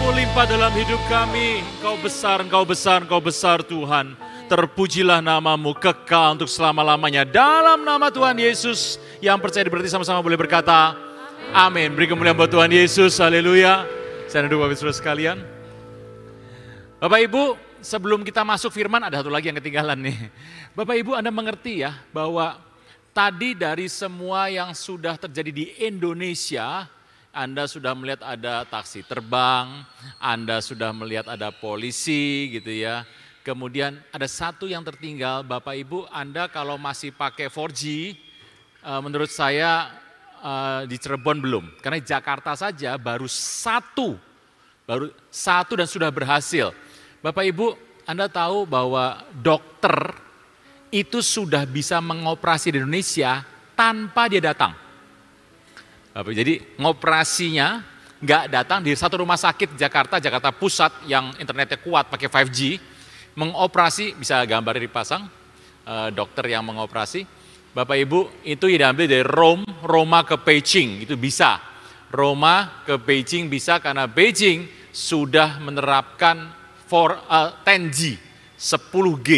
kasih-Mu limpah dalam hidup kami. Engkau besar, Engkau besar, Engkau besar Tuhan. Terpujilah nama-Mu kekal untuk selama-lamanya. Dalam nama Tuhan Yesus, yang percaya berarti sama-sama boleh berkata, amin. Beri kemuliaan buat Tuhan Yesus, haleluya. Saya duduk Bapak Ibu Saudara sekalian. Bapak Ibu, sebelum kita masuk firman, ada satu lagi yang ketinggalan nih. Bapak Ibu, Anda mengerti ya, bahwa tadi dari semua yang sudah terjadi di Indonesia, Anda sudah melihat ada taksi terbang, Anda sudah melihat ada polisi gitu ya. Kemudian ada satu yang tertinggal, Bapak Ibu, Anda kalau masih pakai 4G, menurut saya di Cirebon belum. Karena Jakarta saja baru satu dan sudah berhasil. Bapak Ibu, Anda tahu bahwa dokter itu sudah bisa mengoperasi di Indonesia tanpa dia datang. Jadi ngoperasinya nggak datang di satu rumah sakit Jakarta Pusat yang internetnya kuat pakai 5G, mengoperasi, bisa gambar dipasang, dokter yang mengoperasi. Bapak Ibu, itu diambil dari Roma ke Beijing, itu bisa. Roma ke Beijing bisa karena Beijing sudah menerapkan 10G, 10G.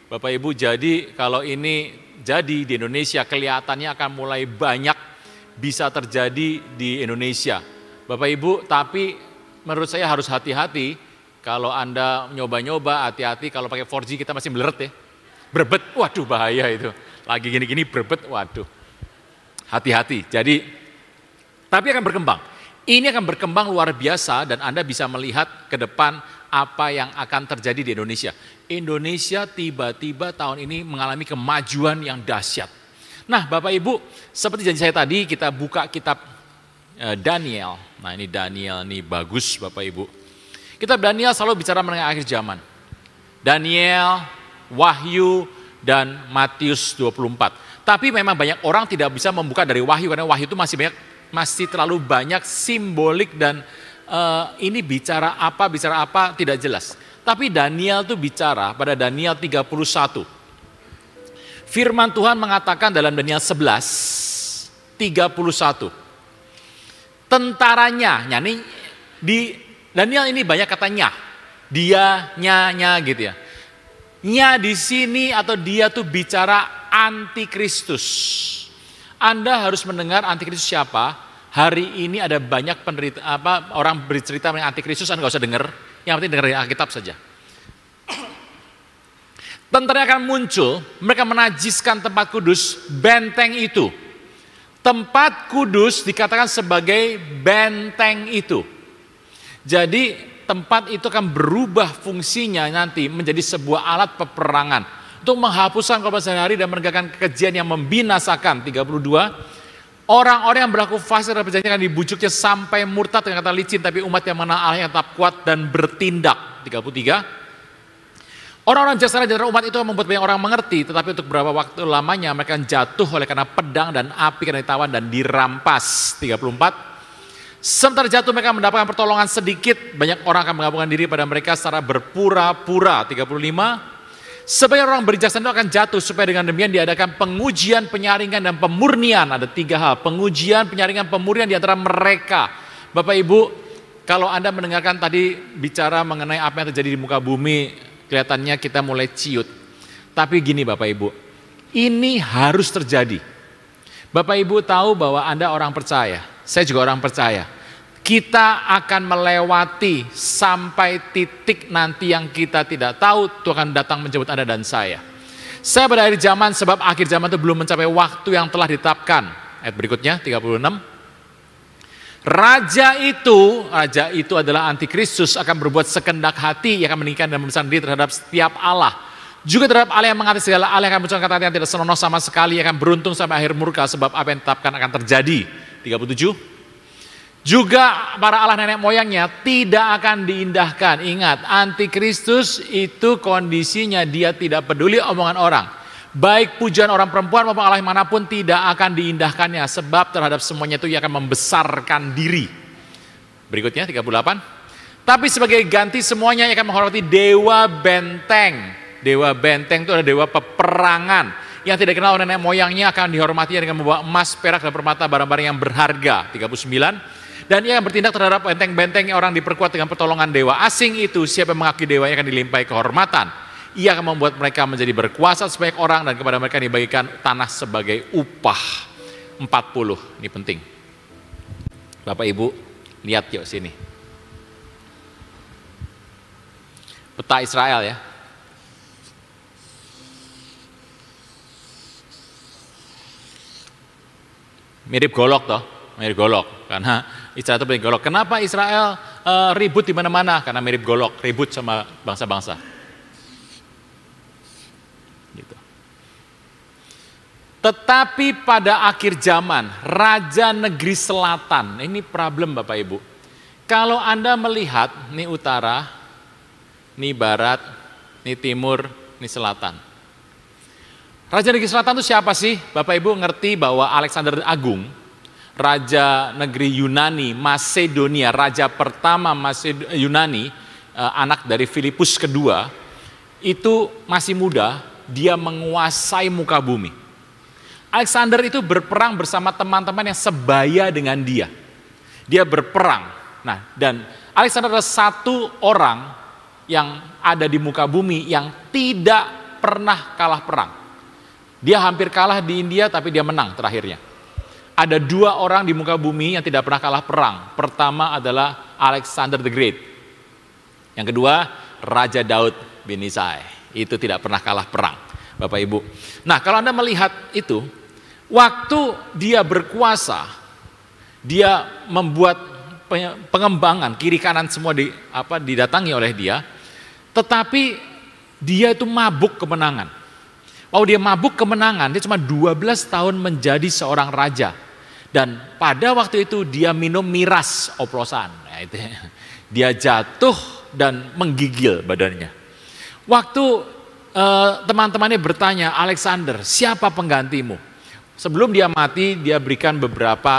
Bapak Ibu, jadi kalau ini jadi di Indonesia kelihatannya akan mulai banyak bisa terjadi di Indonesia. Bapak Ibu, tapi menurut saya harus hati-hati. Kalau Anda nyoba-nyoba, hati-hati kalau pakai 4G kita masih meleret ya. Berbet, waduh bahaya itu. Lagi gini-gini berbet, waduh. Hati-hati. Jadi, tapi akan berkembang. Ini akan berkembang luar biasa dan Anda bisa melihat ke depan apa yang akan terjadi di Indonesia. Indonesia tiba-tiba tahun ini mengalami kemajuan yang dahsyat. Nah Bapak Ibu, seperti janji saya tadi kita buka kitab Daniel. Nah ini Daniel, ini bagus Bapak Ibu. Kitab Daniel selalu bicara mengenai akhir zaman. Daniel, Wahyu, dan Matius 24. Tapi memang banyak orang tidak bisa membuka dari Wahyu karena Wahyu itu masih terlalu banyak simbolik dan ini bicara apa tidak jelas. Tapi Daniel itu bicara pada Daniel 31. Firman Tuhan mengatakan dalam Daniel 11, 31. Tentaranya, nih di Daniel ini banyak katanya, dia, nya gitu ya. Nya di sini atau dia tuh bicara antikristus. Anda harus mendengar antikristus siapa? Hari ini ada banyak orang bercerita mengenai antikristus, Anda nggak usah dengar. Yang penting dengar dari Alkitab saja. Tentara akan muncul, mereka menajiskan tempat kudus, benteng itu. Tempat kudus dikatakan sebagai benteng itu. Jadi tempat itu akan berubah fungsinya nanti menjadi sebuah alat peperangan. Untuk menghapuskan korban sehari-hari dan menegakkan kekejian yang membinasakan. 32. Orang-orang yang berlaku fasik dan perjanjian akan dibujuknya sampai murtad dengan kata licin. Tapi umat yang mengenal Allah yang tetap kuat dan bertindak. 33. Orang-orang bijaksana di antara umat itu membuat banyak orang mengerti, tetapi untuk beberapa waktu lamanya mereka jatuh oleh karena pedang dan api karena ditawan dan dirampas. 34. Sementara jatuh mereka mendapatkan pertolongan sedikit, banyak orang akan menggabungkan diri pada mereka secara berpura-pura. 35. Sebagian orang bijaksana itu akan jatuh supaya dengan demikian diadakan pengujian, penyaringan dan pemurnian. Ada 3 hal, pengujian, penyaringan, pemurnian di antara mereka. Bapak Ibu, kalau Anda mendengarkan tadi bicara mengenai apa yang terjadi di muka bumi, kelihatannya kita mulai ciut. Tapi gini Bapak Ibu, ini harus terjadi. Bapak Ibu tahu bahwa Anda orang percaya, saya juga orang percaya. Kita akan melewati sampai titik nanti yang kita tidak tahu, Tuhan datang menjemput Anda dan saya. Saya pada akhir zaman sebab akhir zaman itu belum mencapai waktu yang telah ditetapkan. Ayat berikutnya 36. Raja itu adalah antikristus, akan berbuat sekendak hati, yang akan meninggikan dan membesarkan diri terhadap setiap Allah. Juga terhadap Allah yang mengatasi segala Allah, yang akan mengucapkan kata-kata yang tidak senonoh sama sekali, yang akan beruntung sampai akhir murka, sebab apa yang ditetapkan akan terjadi. 37. Juga para Allah nenek moyangnya tidak akan diindahkan. Ingat, antikristus itu kondisinya dia tidak peduli omongan orang. Baik pujian orang perempuan maupun Allah manapun tidak akan diindahkannya, sebab terhadap semuanya itu ia akan membesarkan diri. Berikutnya 38. Tapi sebagai ganti semuanya ia akan menghormati dewa benteng. Dewa benteng itu adalah dewa peperangan yang tidak kenal nenek moyangnya, akan dihormati dengan membawa emas, perak dan permata, barang-barang yang berharga. 39. Dan ia akan bertindak terhadap benteng-benteng orang diperkuat dengan pertolongan dewa asing itu. Siapa yang mengakui dewanya akan dilimpahi kehormatan. Ia akan membuat mereka menjadi berkuasa sebanyak orang dan kepada mereka dibagikan tanah sebagai upah. 40, ini penting. Bapak Ibu, lihat yuk sini. Peta Israel ya. Mirip golok toh, mirip golok. Karena Israel itu mirip golok. Kenapa Israel ribut di mana-mana? Karena mirip golok, ribut sama bangsa-bangsa. Gitu. Tetapi pada akhir zaman, Raja Negeri Selatan, ini problem Bapak Ibu. Kalau Anda melihat, ini utara, ini barat, ini timur, ini selatan. Raja Negeri Selatan itu siapa sih? Bapak Ibu ngerti bahwa Alexander Agung, Raja Negeri Yunani, Masedonia, Raja pertama Yunani, anak dari Filipus kedua, itu masih muda, dia menguasai muka bumi. Alexander itu berperang bersama teman-teman yang sebaya dengan dia. Dia berperang. Nah, dan Alexander adalah satu orang yang ada di muka bumi yang tidak pernah kalah perang. Dia hampir kalah di India tapi dia menang terakhirnya. Ada dua orang di muka bumi yang tidak pernah kalah perang. Pertama adalah Alexander the Great. Yang kedua, Raja Daud bin Isai. Itu tidak pernah kalah perang, Bapak Ibu. Nah, kalau Anda melihat itu, waktu dia berkuasa, dia membuat pengembangan kiri kanan semua didatangi oleh dia, tetapi dia itu mabuk kemenangan. Dia mabuk kemenangan, dia cuma 12 tahun menjadi seorang raja. Dan pada waktu itu dia minum miras oplosan. Nah, itu, dia jatuh dan menggigil badannya. Waktu teman-temannya bertanya, Alexander, siapa penggantimu? Sebelum dia mati, dia berikan beberapa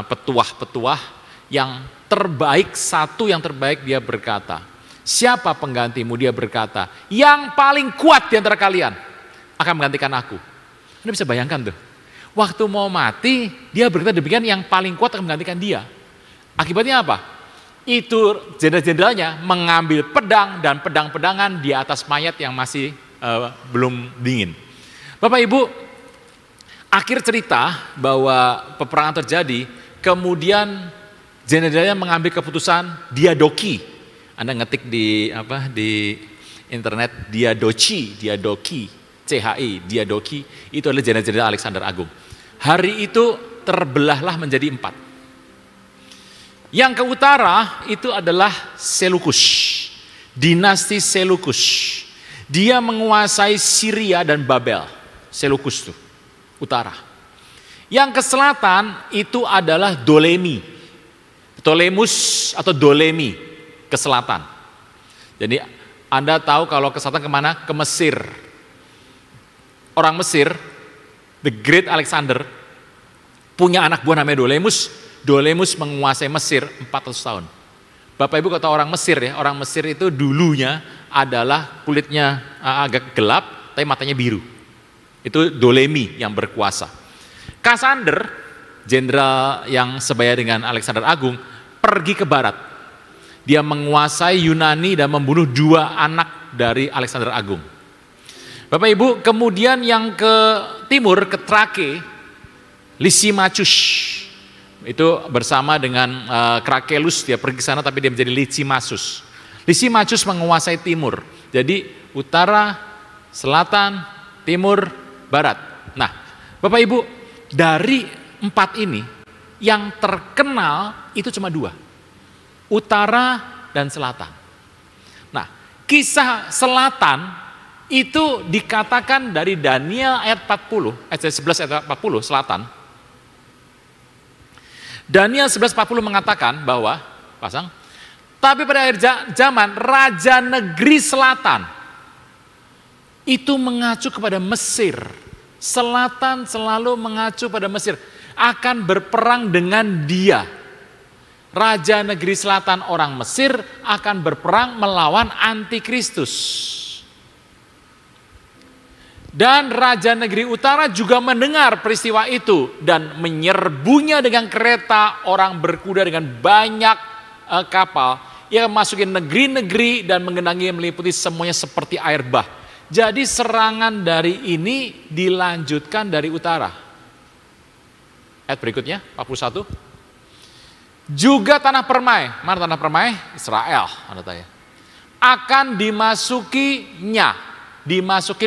petuah-petuah yang terbaik, satu yang terbaik dia berkata, siapa penggantimu? Dia berkata, yang paling kuat di antara kalian akan menggantikan aku. Anda bisa bayangkan tuh. Waktu mau mati, dia berkata demikian, yang paling kuat akan menggantikan dia. Akibatnya apa? Itu jenderal-jenderalnya mengambil pedang dan pedang-pedangan di atas mayat yang masih belum dingin. Bapak Ibu, akhir cerita bahwa peperangan terjadi, kemudian jenderalnya mengambil keputusan diadoki. Anda ngetik di internet diadoki, CHI, diadoki, itu adalah jenderal Alexander Agung. Hari itu terbelahlah menjadi 4. Yang ke utara itu adalah Seleucus, dinasti Seleucus. Dia menguasai Syria dan Babel, Seleucus itu, utara. Yang ke selatan itu adalah Ptolemus atau Dolemi, ke selatan. Jadi Anda tahu kalau ke selatan kemana? Ke Mesir. Orang Mesir, the Great Alexander, punya anak buah namanya Dolemus. Dolemus menguasai Mesir 400 tahun. Bapak Ibu kata orang Mesir ya, orang Mesir itu dulunya adalah kulitnya agak gelap, tapi matanya biru. Itu Dolemi yang berkuasa. Kasander, jenderal yang sebaya dengan Alexander Agung, pergi ke barat. Dia menguasai Yunani dan membunuh 2 anak dari Alexander Agung. Bapak Ibu, kemudian yang ke timur, ke Trake, Lysimachus, itu bersama dengan Krakelus, dia pergi ke sana tapi dia menjadi Lysimachus. Lysimachus menguasai timur, jadi utara, selatan, timur, barat. Nah, Bapak Ibu, dari 4 ini, yang terkenal itu cuma 2, utara dan selatan. Nah, kisah selatan itu dikatakan dari Daniel ayat 40, ayat 11 ayat 40 selatan. Daniel 11:40 mengatakan bahwa, tapi pada akhir zaman Raja Negeri Selatan itu mengacu kepada Mesir. Selatan selalu mengacu pada Mesir, akan berperang dengan dia. Raja Negeri Selatan orang Mesir akan berperang melawan Antikristus. Dan Raja Negeri Utara juga mendengar peristiwa itu dan menyerbunya dengan kereta, orang berkuda dengan banyak kapal. Ia masukin negeri-negeri dan menggenangi meliputi semuanya seperti air bah. Jadi serangan dari ini dilanjutkan dari utara. Ayat berikutnya, 41. Juga tanah permai, mana tanah permai? Israel, Anda tanya. Akan dimasuki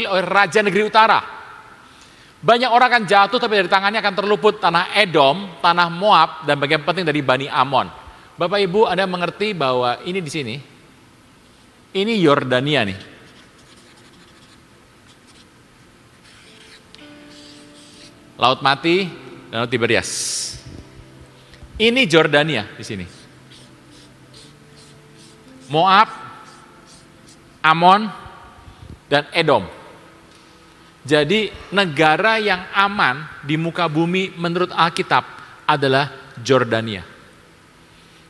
oleh Raja Negeri Utara. Banyak orang akan jatuh tapi dari tangannya akan terluput tanah Edom, tanah Moab, dan bagian penting dari Bani Amon. Bapak Ibu, Anda mengerti bahwa ini di sini, ini Yordania nih. Laut Mati, Danau Tiberias. Ini Jordania di sini. Moab, Amon, dan Edom. Jadi negara yang aman di muka bumi menurut Alkitab adalah Jordania.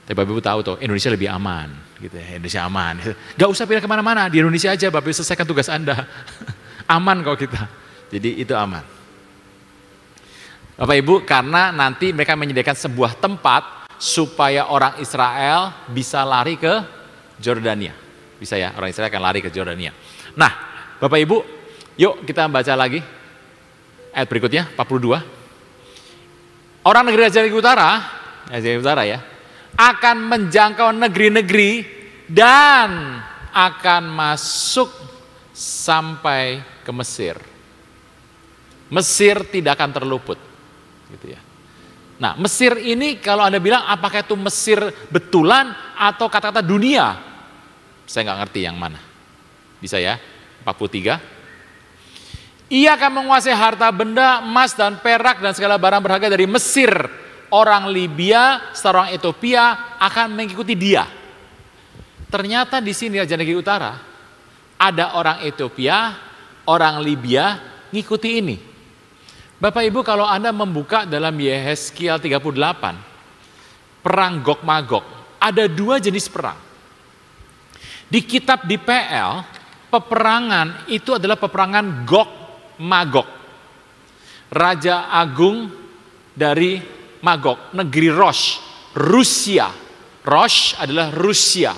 Tapi Bapak Ibu tahu tuh Indonesia lebih aman, gitu ya. Indonesia aman. Gak usah pindah kemana-mana, di Indonesia aja Bapak Ibu selesaikan tugas Anda. Aman kok kita. Jadi itu aman. Bapak Ibu, karena nanti mereka menyediakan sebuah tempat supaya orang Israel bisa lari ke Jordania. Bisa ya, orang Israel akan lari ke Jordania. Nah, Bapak Ibu, yuk kita baca lagi ayat berikutnya, 42. Orang negeri Raja Negeri Utara ya, akan menjangkau negeri-negeri dan akan masuk sampai ke Mesir. Mesir tidak akan terluput. Gitu ya. Nah, Mesir ini kalau Anda bilang apakah itu Mesir betulan atau kata-kata dunia? Saya nggak ngerti yang mana. Bisa ya? 43. Ia akan menguasai harta benda, emas dan perak dan segala barang berharga dari Mesir. Orang Libya, orang Ethiopia akan mengikuti dia. Ternyata di sini Raja Negeri Utara ada orang Ethiopia, orang Libya ngikuti ini. Bapak Ibu, kalau Anda membuka dalam Yehezkiel 38, perang Gog Magog, ada dua jenis perang. Di kitab di PL, peperangan itu adalah peperangan Gog Magog. Raja Agung dari Magog, negeri Rosh, Rusia. Rosh adalah Rusia.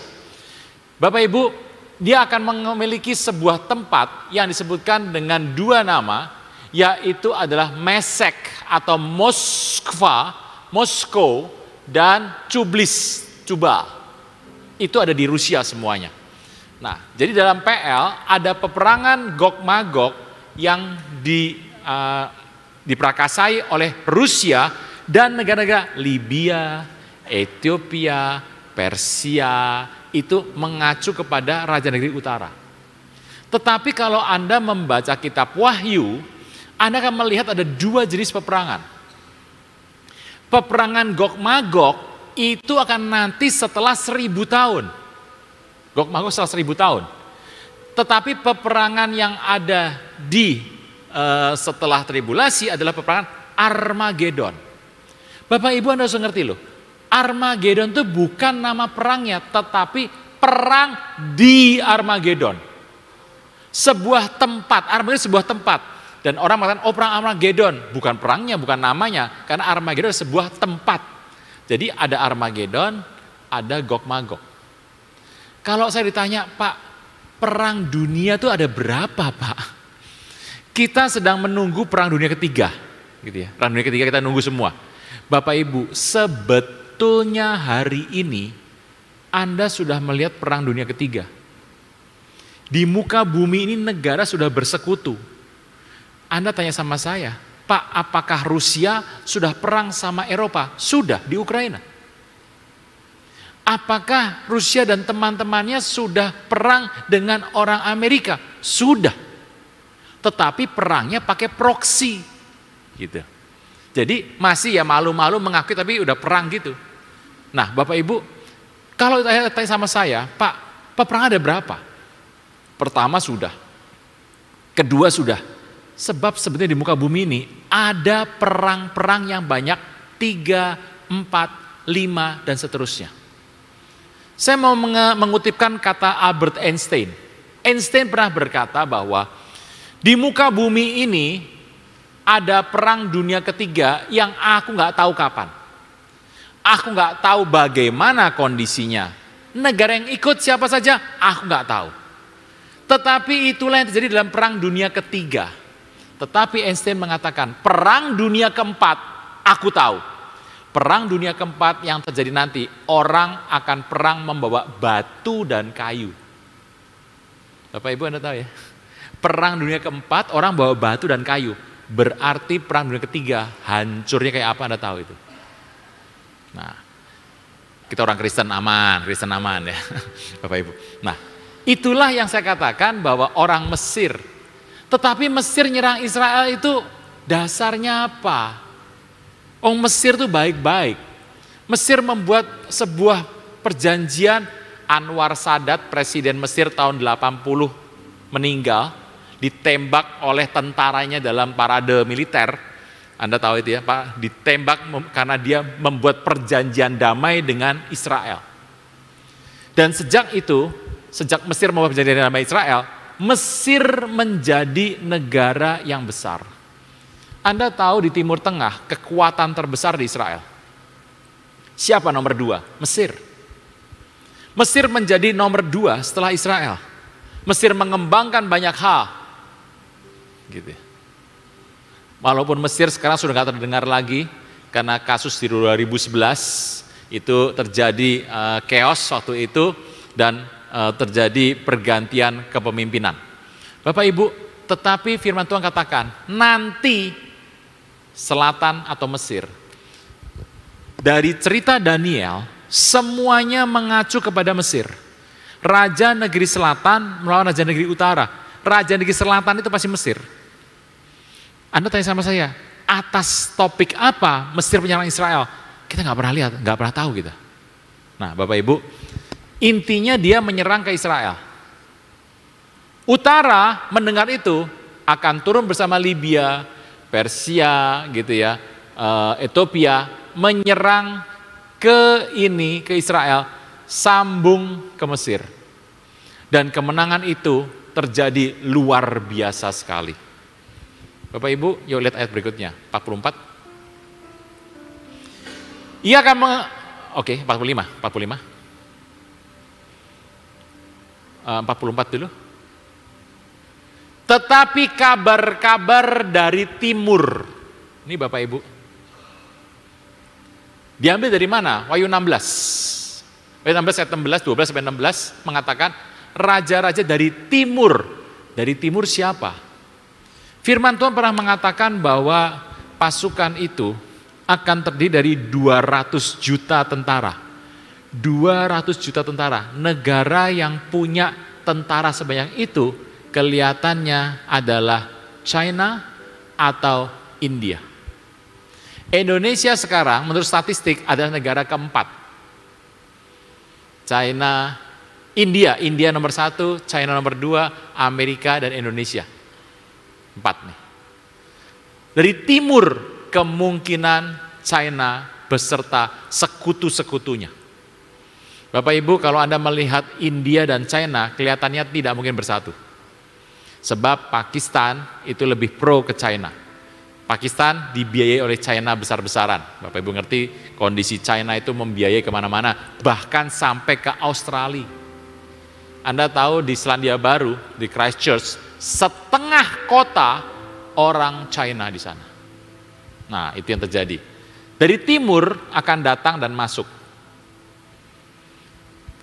Bapak Ibu, dia akan memiliki sebuah tempat yang disebutkan dengan dua nama, yaitu adalah Mesek atau Moskva, Moskow, dan Tubal. Itu ada di Rusia semuanya. Nah, jadi dalam PL ada peperangan Gog Magog yang diprakasai oleh Rusia dan negara-negara Libya, Ethiopia, Persia, itu mengacu kepada Raja Negeri Utara. Tetapi kalau Anda membaca kitab Wahyu, Anda akan melihat ada dua jenis peperangan. Peperangan Gog Magog itu akan nanti setelah 1000 tahun. Gog Magog setelah 1000 tahun. Tetapi peperangan yang ada di setelah tribulasi adalah peperangan Armageddon. Bapak Ibu, Anda harus ngerti loh. Armageddon itu bukan nama perangnya, tetapi perang di Armageddon. Sebuah tempat, Armageddon sebuah tempat. Dan orang mengatakan, oh perang Armageddon. Bukan perangnya, bukan namanya. Karena Armageddon sebuah tempat. Jadi ada Armageddon, ada Gog Magog. Kalau saya ditanya, Pak, perang dunia itu ada berapa, Pak? Kita sedang menunggu perang dunia ketiga. Gitu ya. Perang dunia ketiga kita nunggu semua. Bapak Ibu, sebetulnya hari ini Anda sudah melihat perang dunia ketiga. Di muka bumi ini negara sudah bersekutu. Anda tanya sama saya, Pak, apakah Rusia sudah perang sama Eropa? Sudah, di Ukraina. Apakah Rusia dan teman-temannya sudah perang dengan orang Amerika? Sudah. Tetapi perangnya pakai proksi. Gitu. Jadi masih ya malu-malu mengakui tapi udah perang gitu. Nah Bapak Ibu, kalau tanya sama saya, Pak, peperangan ada berapa? Pertama sudah. Kedua sudah. Sebab sebenarnya di muka bumi ini ada perang-perang yang banyak, 3, 4, 5 dan seterusnya. Saya mau mengutipkan kata Albert Einstein. Einstein pernah berkata bahwa Di muka bumi ini ada perang dunia ketiga yang aku nggak tahu kapan. Aku nggak tahu bagaimana kondisinya. Negara yang ikut siapa saja, aku nggak tahu. Tetapi itulah yang terjadi dalam perang dunia ketiga. Tetapi Einstein mengatakan, perang dunia keempat, aku tahu. Perang dunia keempat yang terjadi nanti, orang akan perang membawa batu dan kayu. Bapak Ibu Anda tahu ya? Perang dunia keempat, orang bawa batu dan kayu. Berarti perang dunia ketiga, hancurnya kayak apa Anda tahu itu. Nah, kita orang Kristen aman ya, Bapak Ibu. Nah, itulah yang saya katakan bahwa orang Mesir, tetapi Mesir nyerang Israel itu dasarnya apa? Mesir itu baik-baik. Mesir membuat sebuah perjanjian. Anwar Sadat, presiden Mesir tahun 80 meninggal, ditembak oleh tentaranya dalam parade militer. Anda tahu itu ya Pak, ditembak karena dia membuat perjanjian damai dengan Israel. Dan sejak itu, sejak Mesir membuat perjanjian damai Israel, Mesir menjadi negara yang besar. Anda tahu di Timur Tengah kekuatan terbesar di Israel. Siapa nomor 2? Mesir. Mesir menjadi nomor 2 setelah Israel. Mesir mengembangkan banyak hal. Gitu. Walaupun Mesir sekarang sudah nggak terdengar lagi karena kasus di 2011 itu terjadi chaos waktu itu dan terjadi pergantian kepemimpinan. Bapak Ibu, tetapi firman Tuhan katakan nanti selatan atau Mesir dari cerita Daniel semuanya mengacu kepada Mesir. Raja negeri selatan melawan raja negeri utara. Raja negeri selatan itu pasti Mesir. Anda tanya sama saya, atas topik apa Mesir menyerang Israel? Kita nggak pernah lihat, nggak pernah tahu kita. Nah, Bapak Ibu, intinya dia menyerang ke Israel. Utara mendengar itu akan turun bersama Libya, Persia, gitu ya, Ethiopia, menyerang ke Israel, sambung ke Mesir. Dan kemenangan itu terjadi luar biasa sekali. Bapak Ibu, yuk lihat ayat berikutnya, 44. Ia akan 45. 44 dulu. Tetapi kabar-kabar dari timur. Ini Bapak Ibu. Diambil dari mana? Wahyu 16. Wahyu 16 ayat 16, 12 sampai 16 mengatakan raja-raja dari timur. Dari timur siapa? Firman Tuhan pernah mengatakan bahwa pasukan itu akan terdiri dari 200 juta tentara. 200 juta tentara. Negara yang punya tentara sebanyak itu kelihatannya adalah China atau India. Indonesia sekarang menurut statistik adalah negara keempat. China, India nomor 1, China nomor 2, Amerika dan Indonesia. 4 nih. Dari timur kemungkinan China beserta sekutu-sekutunya. Bapak Ibu, kalau Anda melihat India dan China kelihatannya tidak mungkin bersatu. Sebab Pakistan itu lebih pro ke China. Pakistan dibiayai oleh China besar-besaran. Bapak Ibu ngerti kondisi China itu membiayai kemana-mana, bahkan sampai ke Australia. Anda tahu di Selandia Baru, di Christchurch, setengah kota orang China di sana. Nah, itu yang terjadi. Dari timur akan datang dan masuk.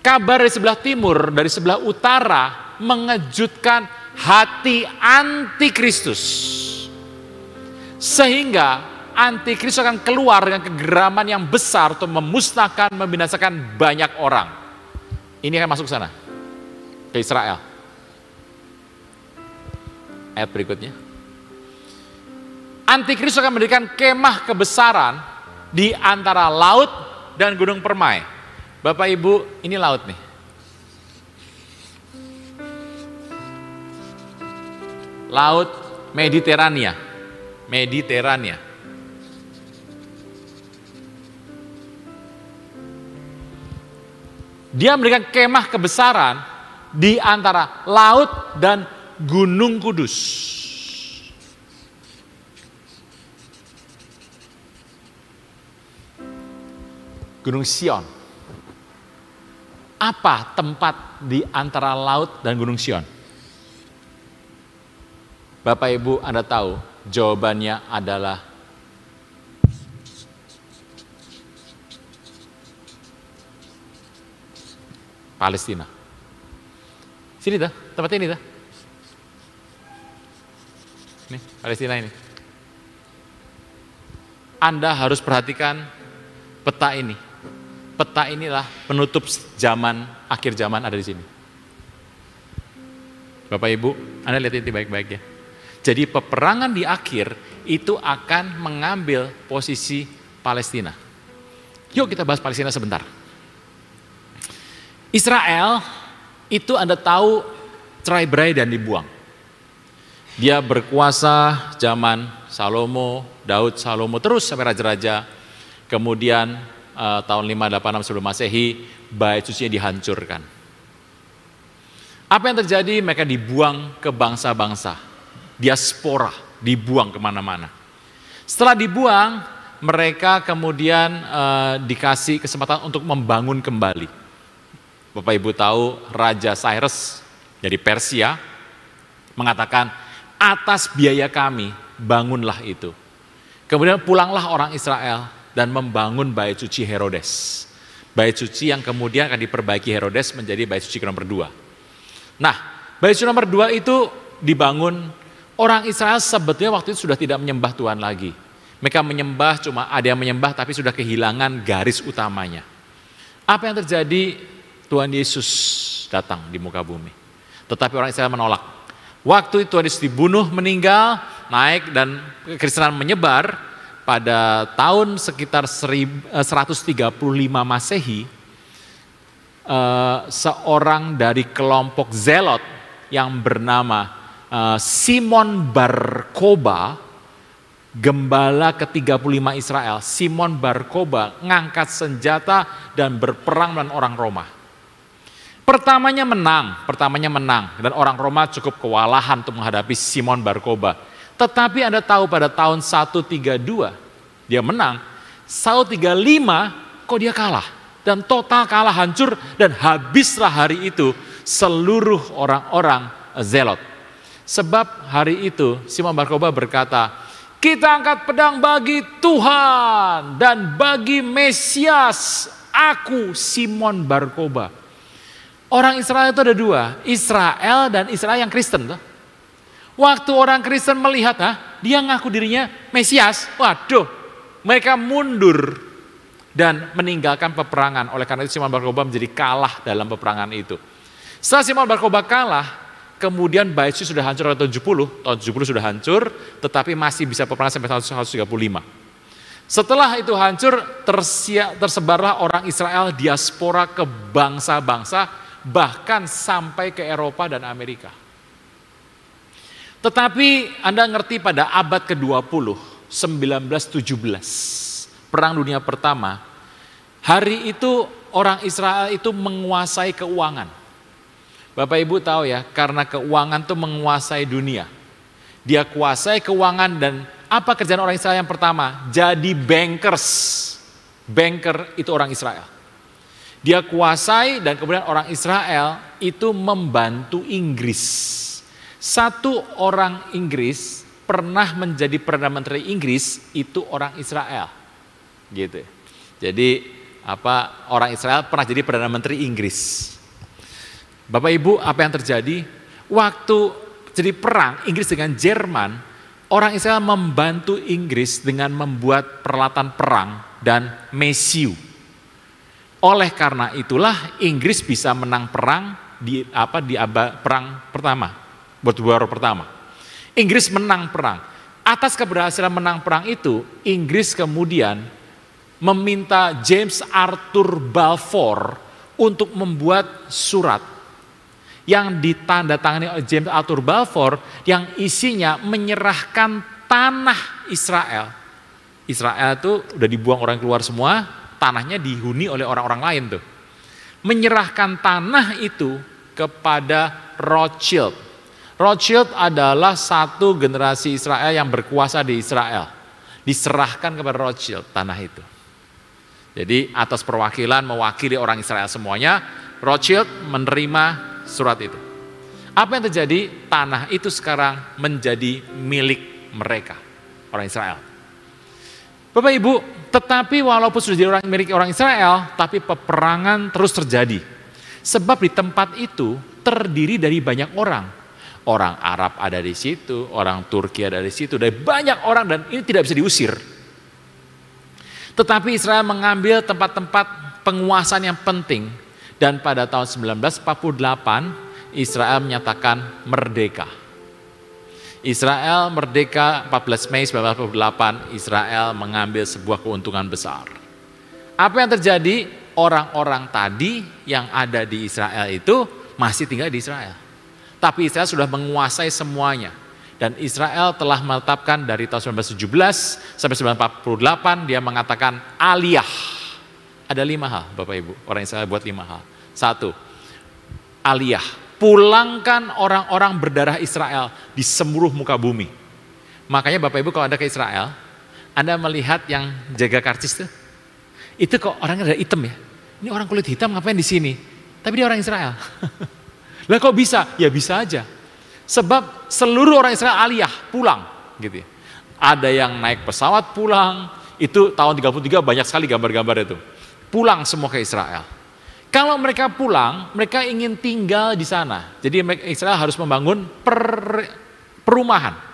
Kabar dari sebelah timur, dari sebelah utara mengejutkan hati antikristus. Sehingga antikristus akan keluar dengan kegeraman yang besar untuk memusnahkan, membinasakan banyak orang. Ini akan masuk ke sana, ke Israel. Ayat berikutnya. Antikristus akan mendirikan kemah kebesaran di antara laut dan gunung Permai. Bapak Ibu, ini laut nih. Laut Mediterania. Dia memberikan kemah kebesaran di antara laut dan Gunung Kudus. Gunung Sion. Apa tempat di antara laut dan Gunung Sion? Bapak Ibu, Anda tahu jawabannya adalah Palestina. Sini dah, tempat ini dah. Ini, Palestina ini. Anda harus perhatikan peta ini. Peta inilah penutup zaman, akhir zaman ada di sini. Bapak Ibu, Anda lihat ini baik-baik ya. Jadi peperangan di akhir itu akan mengambil posisi Palestina. Yuk kita bahas Palestina sebentar. Israel itu Anda tahu cerai-berai dan dibuang. Dia berkuasa zaman Salomo, Daud, Salomo, terus sampai raja-raja. Kemudian tahun 586 sebelum Masehi, bait sucinya dihancurkan. Apa yang terjadi? Mereka dibuang ke bangsa-bangsa. Diaspora, dibuang kemana-mana. Setelah dibuang, mereka kemudian dikasih kesempatan untuk membangun kembali. Bapak Ibu tahu Raja Cyrus dari Persia mengatakan, atas biaya kami bangunlah itu. Kemudian pulanglah orang Israel dan membangun bait suci Herodes. Bait suci yang kemudian akan diperbaiki Herodes menjadi bait suci nomor 2. Nah, bait suci nomor 2 itu dibangun, orang Israel sebetulnya waktu itu sudah tidak menyembah Tuhan lagi. Mereka menyembah, cuma ada yang menyembah tapi sudah kehilangan garis utamanya. Apa yang terjadi? Tuhan Yesus datang di muka bumi. Tetapi orang Israel menolak. Waktu itu Tuhan Yesus dibunuh, meninggal, naik dan kekristenan menyebar. Pada tahun sekitar 135 Masehi, seorang dari kelompok Zelot yang bernama Simon Bar Kokhba, gembala ke-35 Israel, Simon Bar Kokhba ngangkat senjata dan berperang dengan orang Roma. Pertamanya menang dan orang Roma cukup kewalahan untuk menghadapi Simon Bar Kokhba. Tetapi Anda tahu pada tahun 132 dia menang, 135 kok dia kalah dan total kalah, hancur, dan habislah hari itu seluruh orang-orang Zelot. Sebab hari itu Simon Bar Kokhba berkata, kita angkat pedang bagi Tuhan dan bagi Mesias, aku Simon Bar Kokhba. Orang Israel itu ada dua, Israel dan Israel yang Kristen. Waktu orang Kristen melihat, dia ngaku dirinya Mesias, waduh, mereka mundur dan meninggalkan peperangan. Oleh karena itu Simon Bar Kokhba menjadi kalah dalam peperangan itu. Setelah Simon Bar Kokhba kalah, kemudian bait suci sudah hancur tahun 70, tahun 70 sudah hancur, tetapi masih bisa peperangan sampai tahun 135. Setelah itu hancur, tersebarlah orang Israel diaspora ke bangsa-bangsa, bahkan sampai ke Eropa dan Amerika. Tetapi Anda ngerti pada abad ke-20, 1917, Perang Dunia Pertama, hari itu orang Israel itu menguasai keuangan. Bapak Ibu tahu ya, karena keuangan itu menguasai dunia. Dia kuasai keuangan dan apa kerjaan orang Israel yang pertama? Jadi bankers. Banker itu orang Israel. Dia kuasai dan kemudian orang Israel itu membantu Inggris. Satu orang Inggris pernah menjadi Perdana Menteri Inggris itu orang Israel. Gitu. Jadi orang Israel pernah jadi Perdana Menteri Inggris. Bapak Ibu, apa yang terjadi? Waktu jadi perang Inggris dengan Jerman, orang Israel membantu Inggris dengan membuat peralatan perang dan mesiu. Oleh karena itulah Inggris bisa menang perang di perang pertama, World War pertama. Inggris menang perang. Atas keberhasilan menang perang itu, Inggris kemudian meminta James Arthur Balfour untuk membuat surat yang ditandatangani oleh James Arthur Balfour yang isinya menyerahkan tanah Israel. Israel itu udah dibuang orang keluar semua, tanahnya dihuni oleh orang-orang lain tuh. Menyerahkan tanah itu kepada Rothschild. Rothschild adalah satu generasi Israel yang berkuasa di Israel. Diserahkan kepada Rothschild tanah itu. Jadi atas perwakilan mewakili orang Israel semuanya, Rothschild menerima surat itu. Apa yang terjadi? Tanah itu sekarang menjadi milik mereka, orang Israel. Bapak Ibu, tetapi walaupun sudah jadi milik orang Israel, tapi peperangan terus terjadi. Sebab di tempat itu terdiri dari banyak orang. Orang Arab ada di situ, orang Turki ada di situ, dari banyak orang, dan ini tidak bisa diusir. Tetapi Israel mengambil tempat-tempat penguasaan yang penting, dan pada tahun 1948 Israel menyatakan merdeka. Israel merdeka 14 Mei 1948, Israel mengambil sebuah keuntungan besar. Apa yang terjadi? Orang-orang tadi yang ada di Israel itu masih tinggal di Israel. Tapi Israel sudah menguasai semuanya. Dan Israel telah menetapkan dari tahun 1917 sampai 1948, dia mengatakan aliyah. Ada 5 hal Bapak Ibu, orang Israel buat 5 hal. 1, aliyah, pulangkan orang-orang berdarah Israel di seluruh muka bumi. Makanya Bapak Ibu kalau Anda ke Israel, Anda melihat yang jaga karcis itu kok orangnya ada hitam ya. Ini orang kulit hitam ngapain di sini? Tapi dia orang Israel. Lah kok bisa? Ya bisa aja. Sebab seluruh orang Israel aliyah, pulang gitu ya. Ada yang naik pesawat pulang, itu tahun 33 banyak sekali gambar-gambar itu. Pulang semua ke Israel. Kalau mereka pulang, mereka ingin tinggal di sana. Jadi Israel harus membangun perumahan.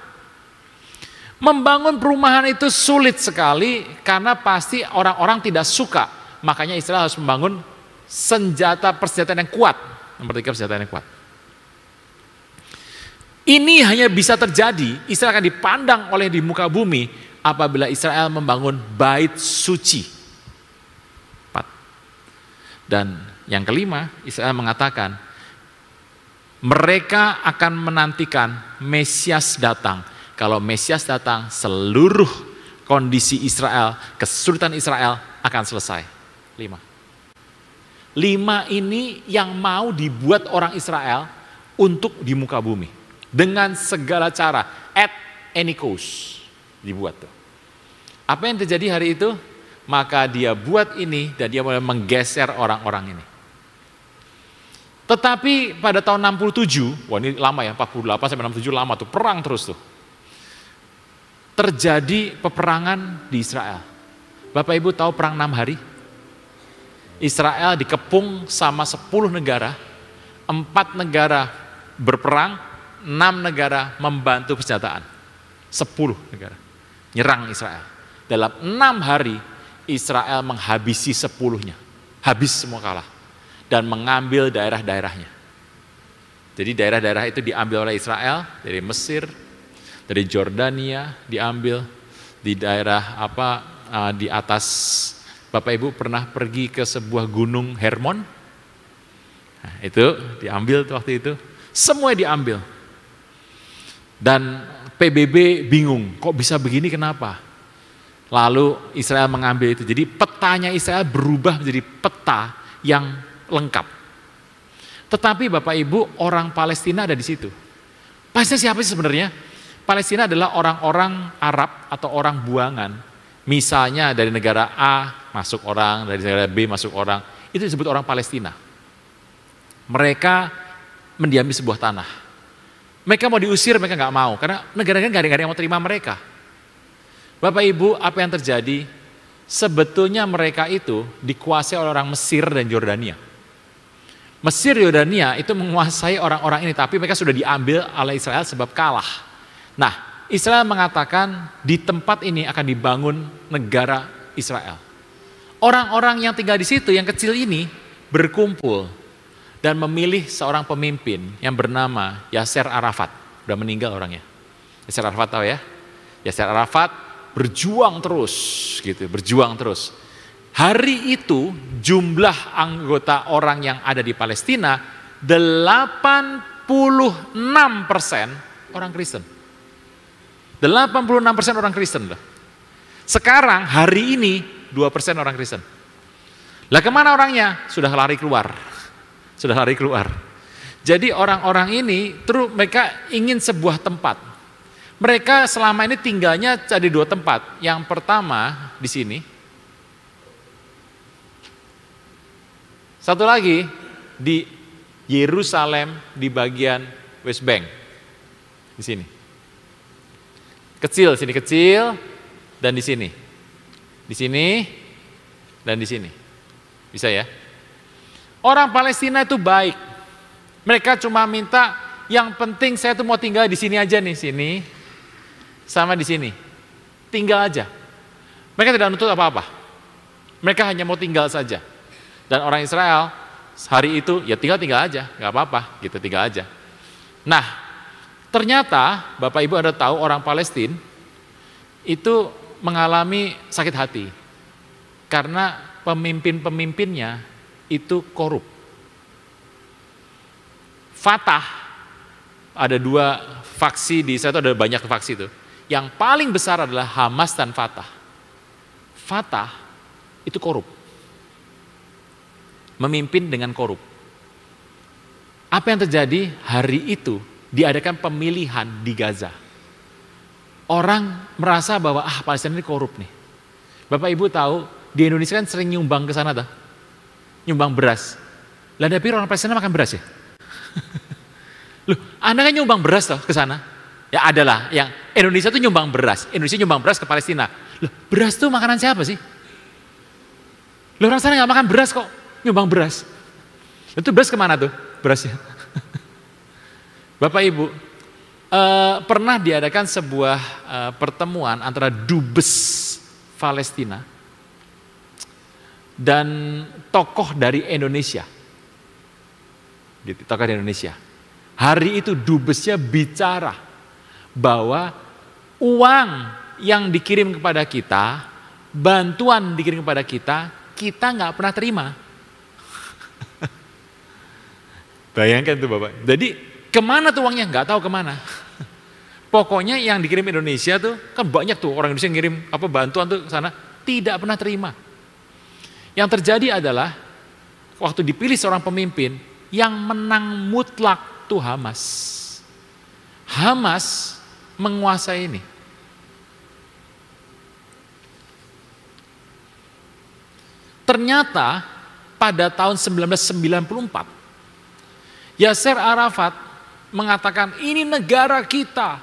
Membangun perumahan itu sulit sekali karena pasti orang-orang tidak suka. Makanya Israel harus membangun persenjataan yang kuat. Nomor 3, persenjataan yang kuat. Ini hanya bisa terjadi, Israel akan dipandang oleh di muka bumi apabila Israel membangun bait suci. 4. Dan yang kelima, Israel mengatakan mereka akan menantikan Mesias datang. Kalau Mesias datang, seluruh kondisi Israel, kesulitan Israel akan selesai. 5 ini yang mau dibuat orang Israel untuk di muka bumi. Dengan segala cara, at any cost, dibuat tuh. Apa yang terjadi hari itu? Maka dia buat ini dan dia mulai menggeser orang-orang ini. Tetapi pada tahun 67, wah ini lama ya, 48 sampai 67 lama tuh, perang terus tuh. Terjadi peperangan di Israel. Bapak Ibu tahu perang 6 hari? Israel dikepung sama 10 negara, 4 negara berperang, 6 negara membantu persenjataan. 10 negara nyerang Israel. Dalam 6 hari Israel menghabisi 10-nya. Habis semua kalah. Dan mengambil daerah-daerahnya. Jadi daerah-daerah itu diambil oleh Israel dari Mesir, dari Jordania diambil, di daerah di atas. Bapak Ibu pernah pergi ke sebuah gunung Hermon? Nah, itu diambil waktu itu. Semua diambil. Dan PBB bingung, kok bisa begini, kenapa? Lalu Israel mengambil itu. Jadi petanya Israel berubah menjadi peta yang lengkap. Tetapi Bapak Ibu, orang Palestina ada di situ. Palestina siapa sih sebenarnya? Palestina adalah orang-orang Arab atau orang buangan. Misalnya dari negara A masuk orang, dari negara B masuk orang. Itu disebut orang Palestina. Mereka mendiami sebuah tanah. Mereka mau diusir, mereka nggak mau. Karena negara-negara nggak ada yang mau terima mereka. Bapak Ibu, apa yang terjadi? Sebetulnya mereka itu dikuasai oleh orang Mesir dan Yordania. Mesir, Yordania itu menguasai orang-orang ini, tapi mereka sudah diambil oleh Israel sebab kalah. Nah, Israel mengatakan di tempat ini akan dibangun negara Israel. Orang-orang yang tinggal di situ, yang kecil ini, berkumpul dan memilih seorang pemimpin yang bernama Yasser Arafat. Udah meninggal orangnya. Yasser Arafat tahu ya? Yasser Arafat berjuang terus gitu, berjuang terus. Hari itu jumlah anggota orang yang ada di Palestina 86% orang Kristen. 86% orang Kristen loh. Sekarang hari ini 2% orang Kristen. Lah kemana orangnya? Sudah lari keluar. Sudah lari keluar. Jadi orang-orang ini terus mereka ingin sebuah tempat. Mereka selama ini tinggalnya di 2 tempat. Yang pertama di sini. Satu lagi di Yerusalem di bagian West Bank. Di sini. Kecil, sini kecil, dan di sini. Di sini, dan di sini. Bisa ya? Orang Palestina itu baik. Mereka cuma minta, yang penting saya tuh mau tinggal di sini aja nih, sini, sama di sini. Tinggal aja. Mereka tidak nuntut apa-apa. Mereka hanya mau tinggal saja. Dan orang Israel hari itu ya tinggal aja, nggak apa-apa, gitu tinggal aja. Nah, ternyata Bapak Ibu Anda tahu orang Palestina itu mengalami sakit hati karena pemimpin-pemimpinnya itu korup. Fatah, ada dua faksi di sana, ada banyak faksi itu. Yang paling besar adalah Hamas dan Fatah. Fatah itu korup. Memimpin dengan korup. Apa yang terjadi? Hari itu diadakan pemilihan di Gaza. Orang merasa bahwa Palestina ini korup nih. Bapak Ibu tahu di Indonesia kan sering nyumbang ke sana, nyumbang beras. Lah tapi orang Palestina makan beras ya? Loh, Anda kan nyumbang beras ke sana? Ya adalah yang Indonesia tuh nyumbang beras. Indonesia nyumbang beras ke Palestina. Loh, beras tuh makanan siapa sih? Loh, orang sana nggak makan beras kok. Nyumbang beras. Itu beras kemana tuh berasnya? Bapak Ibu, pernah diadakan sebuah pertemuan antara dubes Palestina dan tokoh dari Indonesia. Gitu, tokoh dari Indonesia. Hari itu dubesnya bicara bahwa uang yang dikirim kepada kita, bantuan dikirim kepada kita nggak pernah terima. Bayangkan tuh Bapak. Jadi kemana tuh uangnya? Nggak tahu kemana. Pokoknya yang dikirim Indonesia tuh kan banyak tuh orang Indonesia yang ngirim bantuan tuh ke sana, tidak pernah terima. Yang terjadi adalah waktu dipilih seorang pemimpin yang menang mutlak tuh Hamas. Hamas menguasai ini. Ternyata pada tahun 1994 Yasser Arafat mengatakan ini negara kita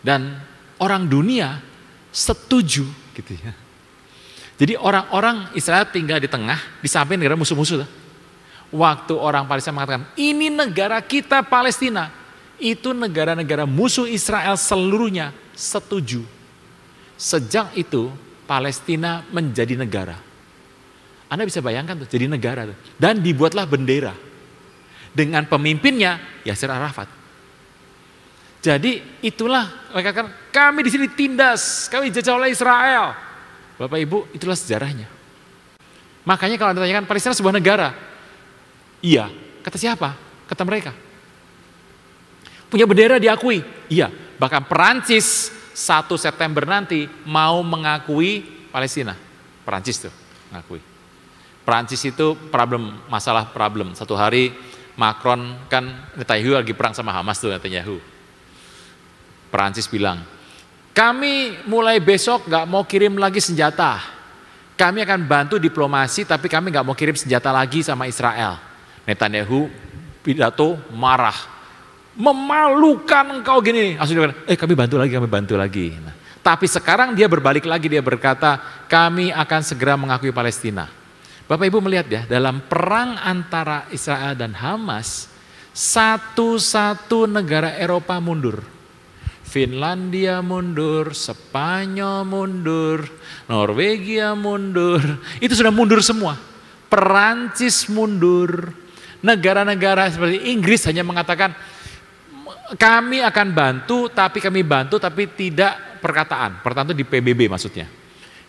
dan orang dunia setuju gitu ya. Jadi orang-orang Israel tinggal di tengah, di samping negara musuh-musuh. Waktu orang Palestina mengatakan ini negara kita Palestina, itu negara-negara musuh Israel seluruhnya setuju. Sejak itu Palestina menjadi negara. Anda bisa bayangkan tuh, jadi negara tuh. Dan dibuatlah bendera. Dengan pemimpinnya Yasser Arafat. Jadi itulah mereka kan kami di sini tindas, kami dijajah oleh Israel. Bapak Ibu, itulah sejarahnya. Makanya kalau Anda tanyakan Palestina sebuah negara, iya. Kata siapa? Kata mereka. Punya bendera diakui, iya. Bahkan Perancis 1 September nanti mau mengakui Palestina. Perancis tuh mengakui. Perancis itu masalah problem. Satu hari Macron kan Netanyahu lagi perang sama Hamas tuh Netanyahu. Perancis bilang, kami mulai besok gak mau kirim lagi senjata. Kami akan bantu diplomasi tapi kami gak mau kirim senjata lagi sama Israel. Netanyahu pidato marah. Memalukan engkau gini. Langsung dia bilang, kami bantu lagi. Nah, tapi sekarang dia berbalik lagi, dia berkata, kami akan segera mengakui Palestina. Bapak Ibu melihat ya, dalam perang antara Israel dan Hamas, satu-satu negara Eropa mundur. Finlandia mundur, Spanyol mundur, Norwegia mundur, itu sudah mundur semua. Perancis mundur, negara-negara seperti Inggris hanya mengatakan, kami akan bantu tapi tidak perkataan itu di PBB maksudnya.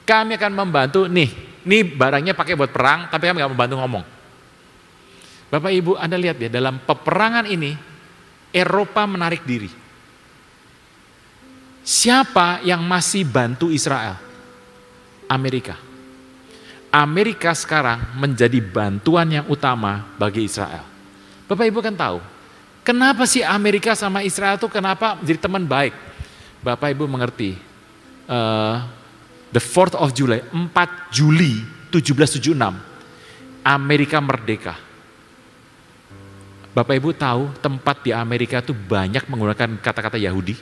Kami akan membantu, nih barangnya pakai buat perang, tapi kami nggak membantu ngomong. Bapak Ibu, Anda lihat ya, dalam peperangan ini, Eropa menarik diri. Siapa yang masih bantu Israel? Amerika. Amerika sekarang menjadi bantuan yang utama bagi Israel. Bapak Ibu kan tahu, kenapa sih Amerika sama Israel tuh kenapa jadi teman baik? Bapak Ibu mengerti, the 4th of July, 4 Juli 1776, Amerika merdeka. Bapak Ibu tahu tempat di Amerika itu banyak menggunakan kata-kata Yahudi.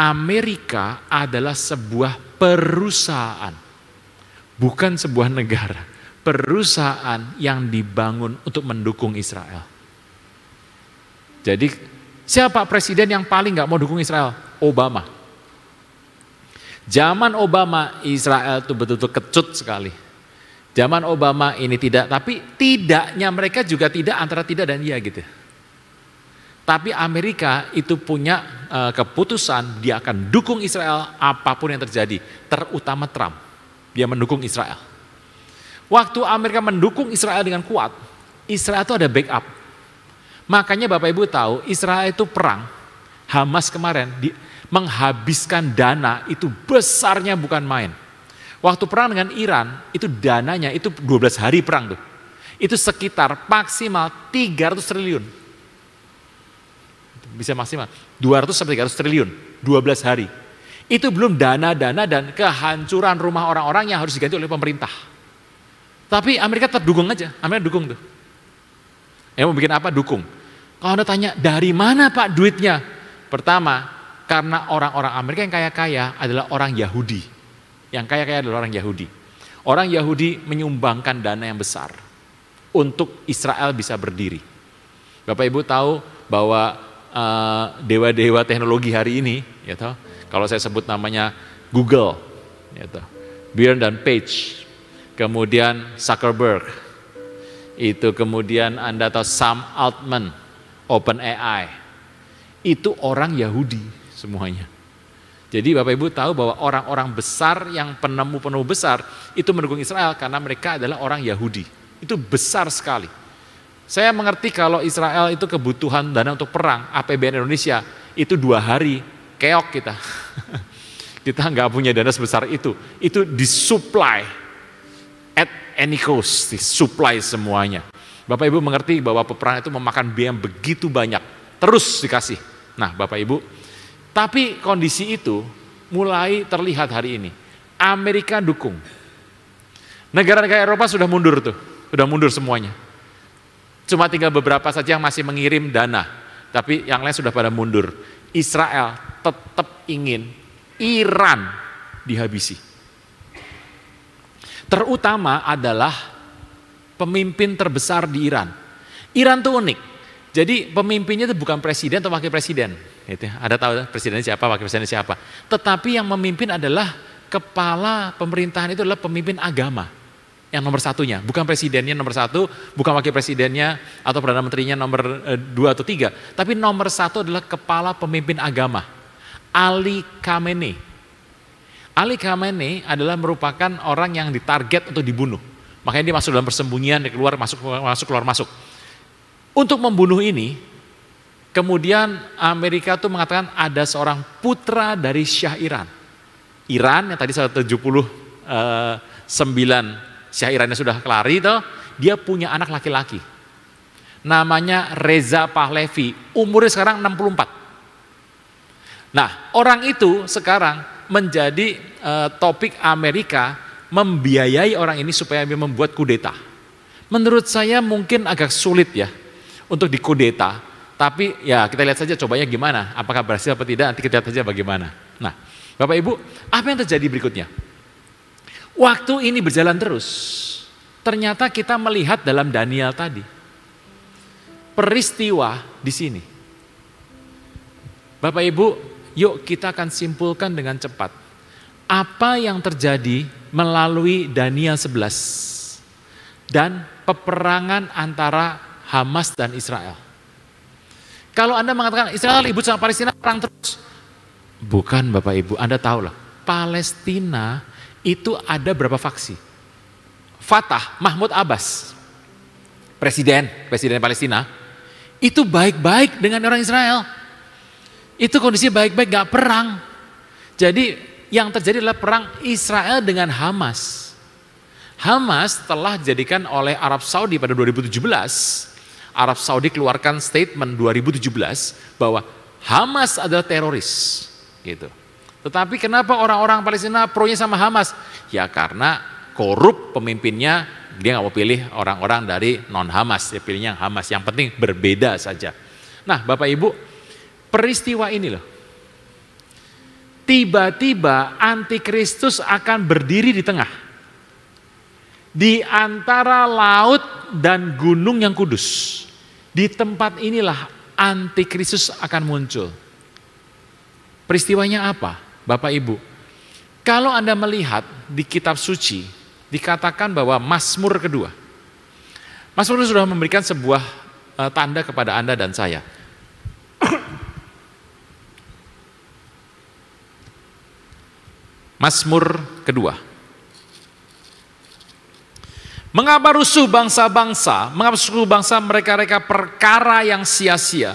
Amerika adalah sebuah perusahaan, bukan sebuah negara. Perusahaan yang dibangun untuk mendukung Israel. Jadi siapa presiden yang paling gak mau dukung Israel? Obama. Zaman Obama Israel itu betul-betul kecut sekali. Zaman Obama ini tidak, tapi tidaknya mereka juga tidak, antara tidak dan iya gitu. Tapi Amerika itu punya keputusan dia akan dukung Israel apapun yang terjadi, terutama Trump. Dia mendukung Israel. Waktu Amerika mendukung Israel dengan kuat, Israel itu ada backup. Makanya Bapak Ibu tahu Israel itu perang, Hamas kemarin menghabiskan dana itu besarnya bukan main. Waktu perang dengan Iran, itu dananya itu 12 hari perang tuh. Itu sekitar maksimal 300 triliun. Bisa maksimal 200 sampai 300 triliun, 12 hari. Itu belum dana-dana dan kehancuran rumah orang-orang yang harus diganti oleh pemerintah. Tapi Amerika tetap dukung aja, Amerika dukung tuh. Mau bikin apa? Dukung. Kalau Anda tanya, dari mana Pak duitnya? Pertama, karena orang-orang Amerika yang kaya-kaya adalah orang Yahudi. Yang kaya-kaya adalah orang Yahudi. Orang Yahudi menyumbangkan dana yang besar untuk Israel bisa berdiri. Bapak Ibu tahu bahwa dewa-dewa teknologi hari ini, ya tahu, kalau saya sebut namanya Google, ya tahu, Bjorn dan Page, kemudian Zuckerberg, itu kemudian Anda tahu Sam Altman, OpenAI, itu orang Yahudi semuanya. Jadi Bapak Ibu tahu bahwa orang-orang besar yang penemu-penemu besar itu mendukung Israel karena mereka adalah orang Yahudi. Itu besar sekali. Saya mengerti kalau Israel itu kebutuhan dana untuk perang, APBN Indonesia itu 2 hari, keok kita. Kita nggak punya dana sebesar itu. Itu disupply at any cost, disupply semuanya. Bapak Ibu mengerti bahwa peperangan itu memakan biaya yang begitu banyak, terus dikasih. Nah Bapak Ibu, tapi kondisi itu mulai terlihat hari ini. Amerika dukung. Negara-negara Eropa sudah mundur tuh, sudah mundur semuanya. Cuma tinggal beberapa saja yang masih mengirim dana, tapi yang lain sudah pada mundur. Israel tetap ingin Iran dihabisi. Terutama adalah pemimpin terbesar di Iran. Iran tuh unik. Jadi pemimpinnya itu bukan presiden atau wakil presiden. Gitu. Ada tahu presidennya siapa, wakil presidennya siapa. Tetapi yang memimpin adalah kepala pemerintahan, itu adalah pemimpin agama. Yang nomor satunya, bukan presidennya nomor 1, bukan wakil presidennya atau perdana menterinya nomor 2 atau 3. Tapi nomor 1 adalah kepala pemimpin agama, Ali Khamenei. Ali Khamenei adalah merupakan orang yang ditarget untuk dibunuh. Makanya dia masuk dalam persembunyian, dia keluar masuk. Untuk membunuh ini, kemudian Amerika tuh mengatakan ada seorang putra dari Syah Iran. Iran yang tadi 179 Syah Irannya sudah kelari, dia punya anak laki-laki. Namanya Reza Pahlavi, umurnya sekarang 64. Nah, orang itu sekarang menjadi topik Amerika membiayai orang ini supaya dia membuat kudeta. Menurut saya mungkin agak sulit ya untuk dikudeta, tapi ya kita lihat saja cobanya gimana, apakah berhasil atau tidak, nanti kita lihat saja bagaimana. Nah, Bapak Ibu, apa yang terjadi berikutnya? Waktu ini berjalan terus, ternyata kita melihat dalam Daniel tadi, peristiwa di sini. Bapak Ibu, yuk kita akan simpulkan dengan cepat. Apa yang terjadi melalui Daniel 11 dan peperangan antara Hamas dan Israel. Kalau Anda mengatakan Israel ribut sama Palestina perang terus. Bukan Bapak Ibu, Anda tahu lah. Palestina itu ada berapa faksi? Fatah, Mahmud Abbas, presiden Palestina, itu baik-baik dengan orang Israel. Itu kondisi baik-baik, gak perang. Jadi yang terjadi adalah perang Israel dengan Hamas. Hamas telah dijadikan oleh Arab Saudi pada 2017. Arab Saudi keluarkan statement 2017 bahwa Hamas adalah teroris. Gitu. Tetapi kenapa orang-orang Palestina pronya sama Hamas? Ya karena korup pemimpinnya, dia nggak mau pilih orang-orang dari non-Hamas, dia pilihnya yang Hamas, yang penting berbeda saja. Nah Bapak Ibu, peristiwa ini loh, tiba-tiba antikristus akan berdiri di tengah, di antara laut dan gunung yang kudus. Di tempat inilah antikristus akan muncul. Peristiwanya apa Bapak Ibu? Kalau Anda melihat di kitab suci, dikatakan bahwa Mazmur kedua. Mazmur sudah memberikan sebuah tanda kepada Anda dan saya. Mazmur kedua. Mengapa rusuh bangsa-bangsa, mengapa suku bangsa mereka-reka perkara yang sia-sia.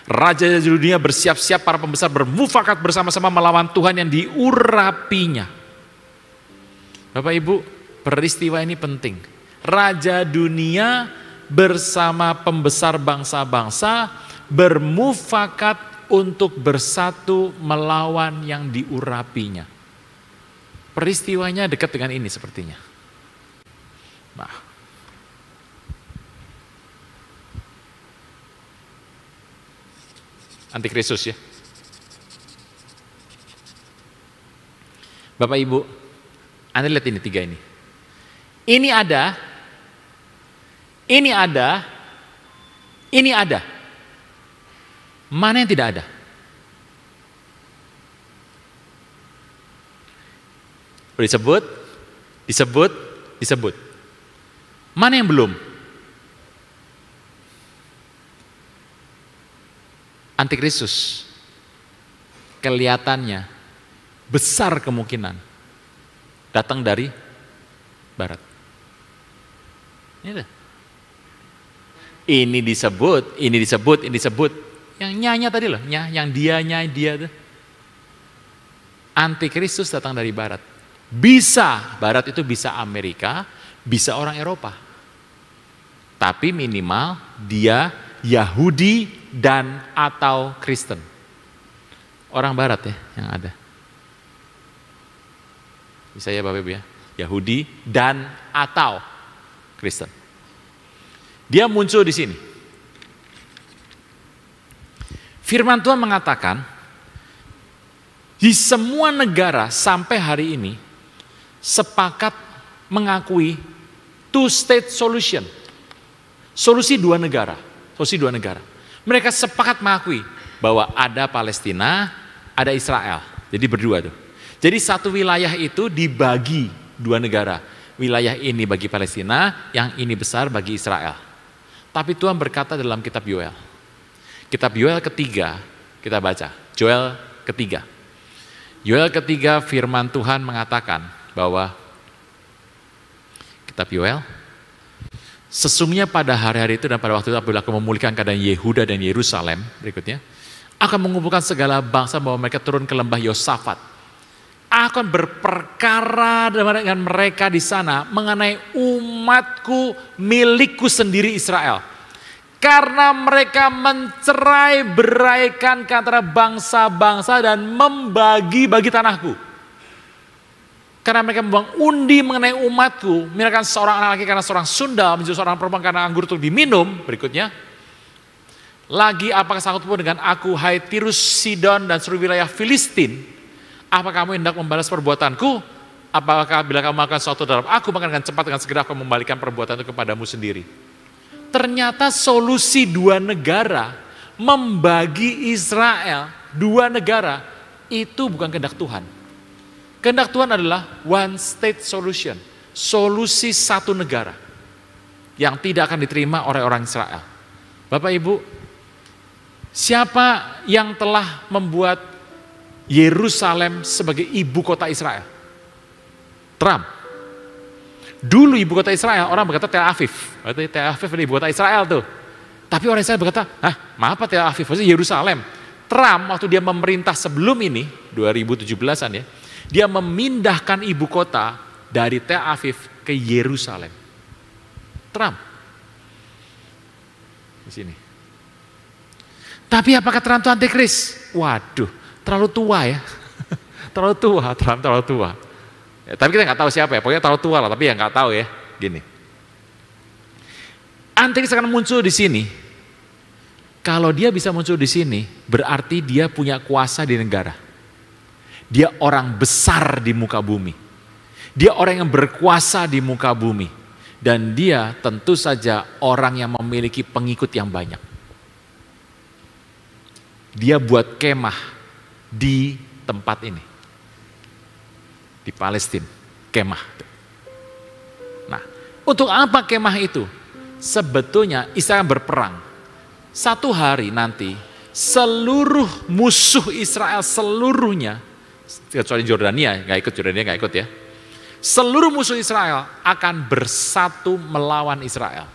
Raja di dunia bersiap-siap, para pembesar bermufakat bersama-sama melawan Tuhan yang diurapinya. Bapak Ibu, peristiwa ini penting. Raja dunia bersama pembesar bangsa-bangsa bermufakat untuk bersatu melawan yang diurapinya. Peristiwanya dekat dengan ini sepertinya. Nah, antikristus ya. Bapak Ibu, Anda lihat ini tiga ini. Ini ada, ini ada, ini ada. Mana yang tidak ada? Disebut, disebut, disebut. Mana yang belum? Antikristus kelihatannya besar kemungkinan datang dari barat. Ini disebut, ini disebut, ini disebut. Yang nyanya tadi loh, yang dianya dia tuh. Antikristus datang dari barat. Bisa, barat itu bisa Amerika, bisa orang Eropa. Tapi minimal dia Yahudi dan atau Kristen. Orang barat ya yang ada. Bisa ya Bapak Ibu ya, Yahudi dan atau Kristen. Dia muncul di sini. Firman Tuhan mengatakan, di semua negara sampai hari ini sepakat mengakui two-state solution. Solusi dua negara. Solusi dua negara. Mereka sepakat mengakui bahwa ada Palestina, ada Israel. Jadi berdua tuh. Jadi satu wilayah itu dibagi dua negara. Wilayah ini bagi Palestina, yang ini besar bagi Israel. Tapi Tuhan berkata dalam kitab Yoel. Kitab Yoel ketiga, kita baca. Yoel ketiga. Yoel ketiga firman Tuhan mengatakan bahwa kitab Yoel, sesungguhnya pada hari-hari itu dan pada waktu itu apabila aku memulihkan keadaan Yehuda dan Yerusalem, berikutnya, akan mengumpulkan segala bangsa bahwa mereka turun ke lembah Yosafat. Akan berperkara dengan mereka di sana mengenai umatku, milikku sendiri Israel. Karena mereka mencerai beraikan ke antara bangsa-bangsa dan membagi-bagi tanahku. Karena mereka membuang undi mengenai umatku, misalkan seorang anak laki karena seorang sundal, menjadi seorang perempuan karena anggur itu diminum, berikutnya. Lagi apakah sangkutmu dengan aku, hai Tirus, Sidon, dan seluruh wilayah Filistin? Apa kamu hendak membalas perbuatanku? Apakah bila kamu melakukan sesuatu dalam aku, maka dengan cepat, dengan segera aku membalikan perbuatan itu kepadamu sendiri. Ternyata solusi dua negara, membagi Israel, dua negara, itu bukan kehendak Tuhan. Kehendak Tuhan adalah one state solution, solusi satu negara yang tidak akan diterima oleh orang Israel. Bapak Ibu, siapa yang telah membuat Yerusalem sebagai ibu kota Israel? Trump. Dulu ibu kota Israel, orang berkata Tel Aviv. Berarti Tel Aviv adalah ibu kota Israel tuh. Tapi orang Israel berkata, apa Tel Aviv? Maksudnya Yerusalem. Trump waktu dia memerintah sebelum ini, 2017-an ya, dia memindahkan ibu kota dari Tel Aviv ke Yerusalem. Trump. Di sini. Tapi apakah Trump itu antikris? Waduh, terlalu tua ya. Terlalu tua, Trump terlalu tua. Ya, tapi kita nggak tahu siapa ya, pokoknya terlalu tua lah, tapi ya nggak tahu ya. Gini, Antikristus akan muncul di sini. Kalau dia bisa muncul di sini, berarti dia punya kuasa di negara. Dia orang besar di muka bumi. Dia orang yang berkuasa di muka bumi. Dan dia tentu saja orang yang memiliki pengikut yang banyak. Dia buat kemah di tempat ini. Di Palestina, kemah. Nah, untuk apa kemah itu? Sebetulnya Israel berperang. Satu hari nanti seluruh musuh Israel seluruhnya, kecuali Jordania nggak ikut ya. Seluruh musuh Israel akan bersatu melawan Israel.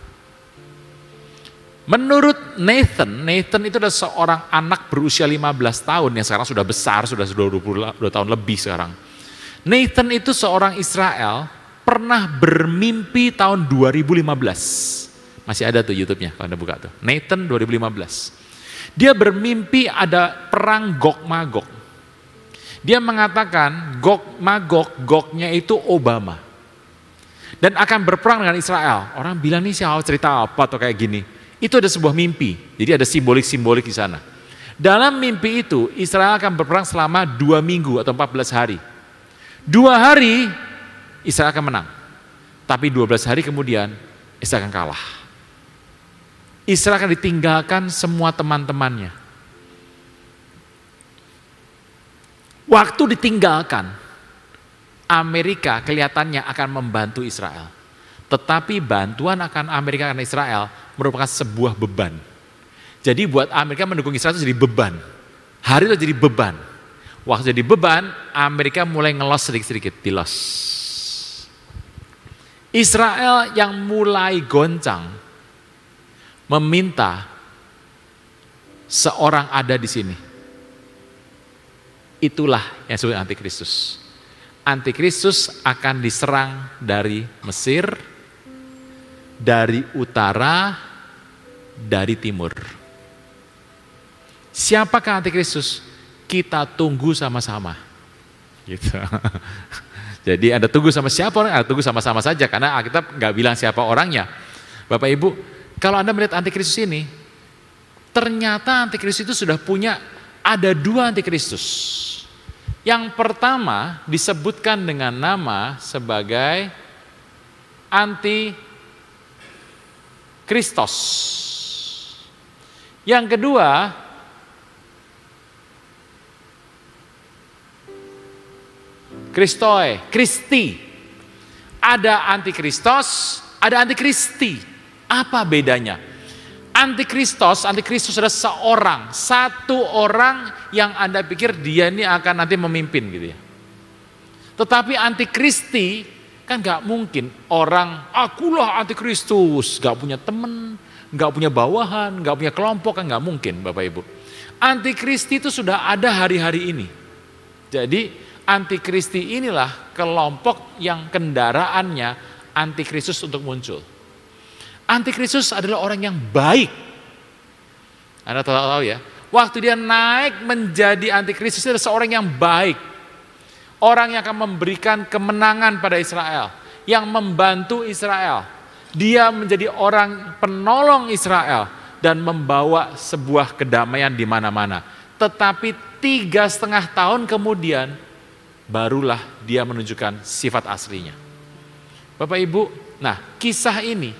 Menurut Nathan itu adalah seorang anak berusia 15 tahun yang sekarang sudah besar, sudah 22 tahun lebih sekarang. Nathan itu seorang Israel pernah bermimpi tahun 2015. Masih ada tuh YouTube-nya kalau Anda buka tuh. Nathan 2015. Dia bermimpi ada perang Gog Magog. Dia mengatakan Gognya itu Obama. Dan akan berperang dengan Israel. Orang bilang nih siapa cerita apa atau kayak gini. Itu ada sebuah mimpi. Jadi ada simbolik-simbolik di sana. Dalam mimpi itu Israel akan berperang selama 2 minggu atau 14 hari. 2 hari Israel akan menang. Tapi 12 hari kemudian Israel akan kalah. Israel akan ditinggalkan semua teman-temannya. Waktu ditinggalkan, Amerika kelihatannya akan membantu Israel. Tetapi bantuan akan Amerika dan Israel merupakan sebuah beban. Jadi buat Amerika mendukung Israel itu jadi beban. Hari itu jadi beban. Waktu jadi beban, Amerika mulai ngelos sedikit-sedikit, dilos. Israel yang mulai goncang, meminta seorang ada di sini. Itulah yang disebut antikristus. Antikristus akan diserang dari Mesir, dari utara, dari timur. Siapakah antikristus? Kita tunggu sama-sama. Gitu. Jadi Anda tunggu sama siapa orang? Anda tunggu sama-sama saja karena Alkitab nggak bilang siapa orangnya. Bapak Ibu, kalau Anda melihat antikristus ini, ternyata antikristus itu sudah ada 2 antikristus. Yang pertama disebutkan dengan nama sebagai antikristos. Yang kedua Kristi. Ada antikristos, ada antikristi. Apa bedanya? Antikristus adalah satu orang yang Anda pikir dia ini akan nanti memimpin gitu ya. Tetapi antikristi kan gak mungkin orang, akulah antikristus, gak punya teman, gak punya bawahan, gak punya kelompok, kan gak mungkin Bapak Ibu. Antikristi itu sudah ada hari-hari ini. Jadi antikristi inilah kelompok yang kendaraannya antikristus untuk muncul. Antikristus adalah orang yang baik. Anda tahu ya, waktu dia naik menjadi antikristus adalah seorang yang baik. Orang yang akan memberikan kemenangan pada Israel, yang membantu Israel. Dia menjadi orang penolong Israel dan membawa sebuah kedamaian di mana-mana. Tetapi 3,5 tahun kemudian barulah dia menunjukkan sifat aslinya. Bapak Ibu, nah kisah ini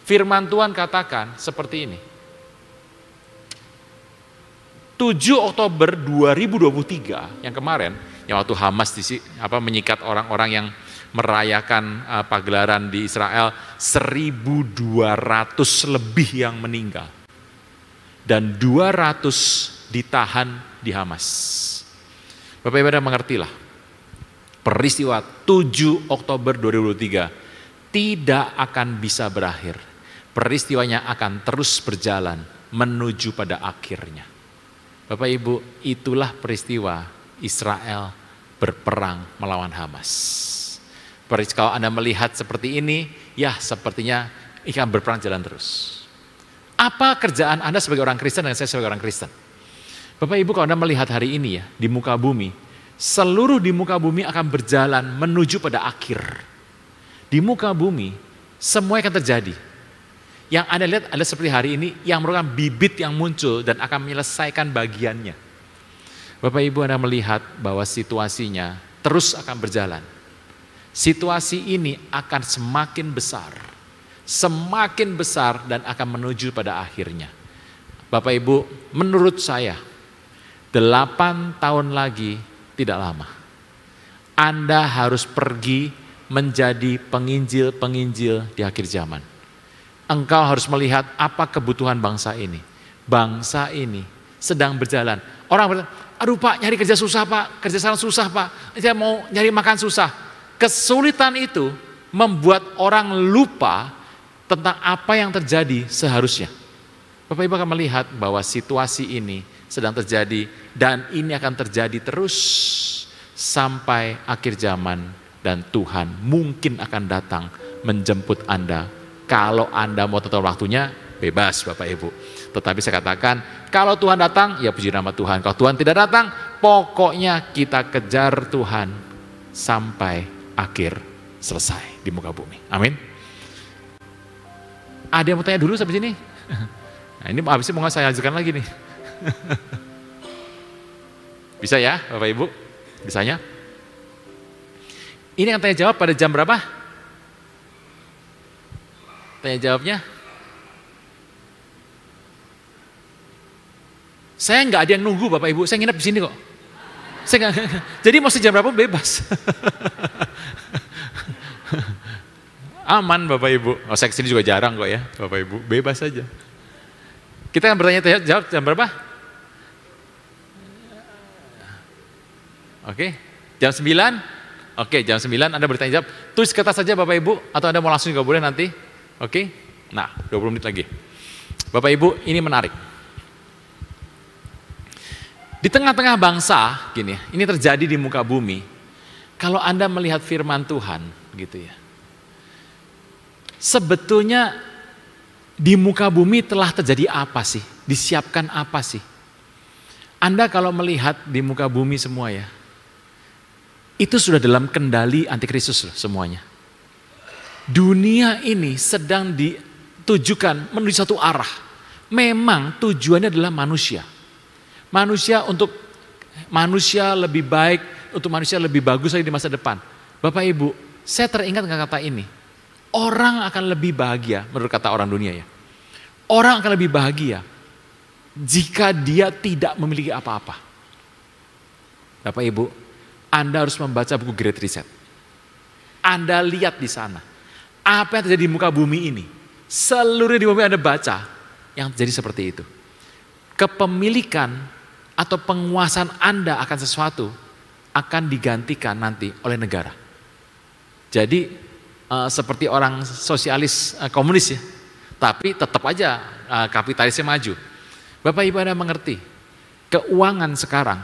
firman Tuhan katakan seperti ini. 7 Oktober 2023 yang kemarin, yang waktu Hamas menyikat orang-orang yang merayakan pagelaran di Israel, 1.200 lebih yang meninggal. Dan 200 ditahan di Hamas. Bapak Ibu mengertilah, peristiwa 7 Oktober 2023 tidak akan bisa berakhir. Peristiwanya akan terus berjalan menuju pada akhirnya. Bapak Ibu, itulah peristiwa Israel berperang melawan Hamas. Kalau Anda melihat seperti ini, ya sepertinya ikan berperang jalan terus. Apa kerjaan Anda sebagai orang Kristen dan saya sebagai orang Kristen? Bapak Ibu, kalau Anda melihat hari ini ya, di muka bumi, seluruh di muka bumi akan berjalan menuju pada akhir. Di muka bumi, semua akan terjadi. Yang Anda lihat adalah seperti hari ini yang merupakan bibit yang muncul dan akan menyelesaikan bagiannya. Bapak Ibu, Anda melihat bahwa situasinya terus akan berjalan. Situasi ini akan semakin besar dan akan menuju pada akhirnya. Bapak Ibu, menurut saya 8 tahun lagi tidak lama. Anda harus pergi menjadi penginjil-penginjil di akhir zaman. Engkau harus melihat apa kebutuhan bangsa ini. Bangsa ini sedang berjalan. Orang berkata, aduh Pak, nyari kerja susah Pak, kerja sana susah Pak, saya mau nyari makan susah. Kesulitan itu membuat orang lupa tentang apa yang terjadi seharusnya. Bapak Ibu akan melihat bahwa situasi ini sedang terjadi dan ini akan terjadi terus sampai akhir zaman dan Tuhan mungkin akan datang menjemput Anda. Kalau Anda mau tetap waktunya, bebas Bapak Ibu. Tetapi saya katakan, kalau Tuhan datang, ya puji nama Tuhan. Kalau Tuhan tidak datang, pokoknya kita kejar Tuhan sampai akhir selesai di muka bumi. Amin. Ada yang mau tanya dulu sampai sini? Nah, ini habis ini mau saya lanjutkan lagi nih. Bisa ya Bapak Ibu? Bisanya? Ini yang tanya jawab pada jam berapa? Tanya jawabnya? Saya nggak ada yang nunggu Bapak Ibu, saya nginep di sini kok. Saya gak, jadi mau sejam berapa bebas. Aman Bapak Ibu. Oh, saya kesini juga jarang kok ya Bapak Ibu, bebas saja. Kita akan bertanya jawab jam berapa? Oke, jam 9? Oke, jam 9 Anda bertanya jawab. Tulis kertas saja Bapak Ibu, atau Anda mau langsung juga boleh nanti. Oke, nah 20 menit lagi. Bapak Ibu, ini menarik. Di tengah-tengah bangsa, gini, ini terjadi di muka bumi. Kalau Anda melihat firman Tuhan, gitu ya. Sebetulnya di muka bumi telah terjadi apa sih? Disiapkan apa sih? Anda kalau melihat di muka bumi semua ya, itu sudah dalam kendali antikristus semuanya. Dunia ini sedang ditujukan menuju satu arah. Memang tujuannya adalah manusia. Manusia lebih baik, untuk manusia lebih bagus lagi di masa depan. Bapak Ibu, saya teringat dengan kata ini. Orang akan lebih bahagia, menurut kata orang dunia ya. Orang akan lebih bahagia jika dia tidak memiliki apa-apa. Bapak Ibu, Anda harus membaca buku Great Reset. Anda lihat di sana, apa yang terjadi di muka bumi ini. Seluruh di bumi Anda baca, yang terjadi seperti itu. Kepemilikan atau penguasaan Anda akan sesuatu akan digantikan nanti oleh negara. Jadi seperti orang sosialis komunis ya, tapi tetap aja kapitalisnya maju. Bapak Ibu Anda mengerti, keuangan sekarang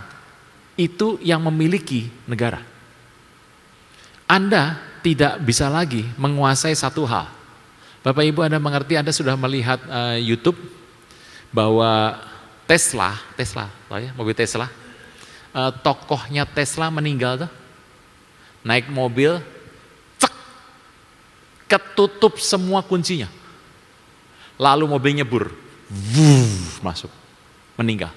itu yang memiliki negara. Anda tidak bisa lagi menguasai satu hal. Bapak Ibu Anda mengerti, Anda sudah melihat YouTube bahwa Tesla, ya, mobil Tesla, tokohnya Tesla meninggal tuh, naik mobil, cek, ketutup semua kuncinya, lalu mobil nyebur, masuk, meninggal.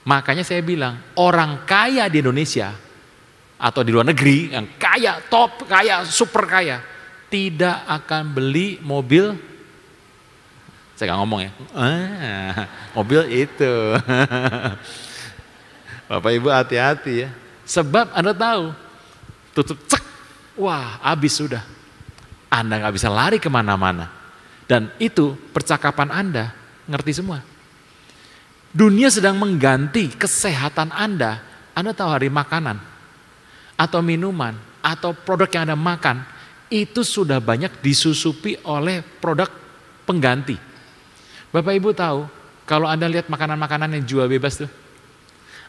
Makanya saya bilang, orang kaya di Indonesia atau di luar negeri yang kaya, top kaya, super kaya, tidak akan beli mobil. Saya gak ngomong ya, mobil itu. Bapak Ibu hati-hati ya. Sebab Anda tahu, tutup cek, wah habis sudah. Anda gak bisa lari kemana-mana. Dan itu percakapan Anda, ngerti semua. Dunia sedang mengganti kesehatan Anda. Anda tahu hari makanan, atau minuman, atau produk yang Anda makan, itu sudah banyak disusupi oleh produk pengganti. Bapak Ibu tahu, kalau Anda lihat makanan-makanan yang jual bebas tuh,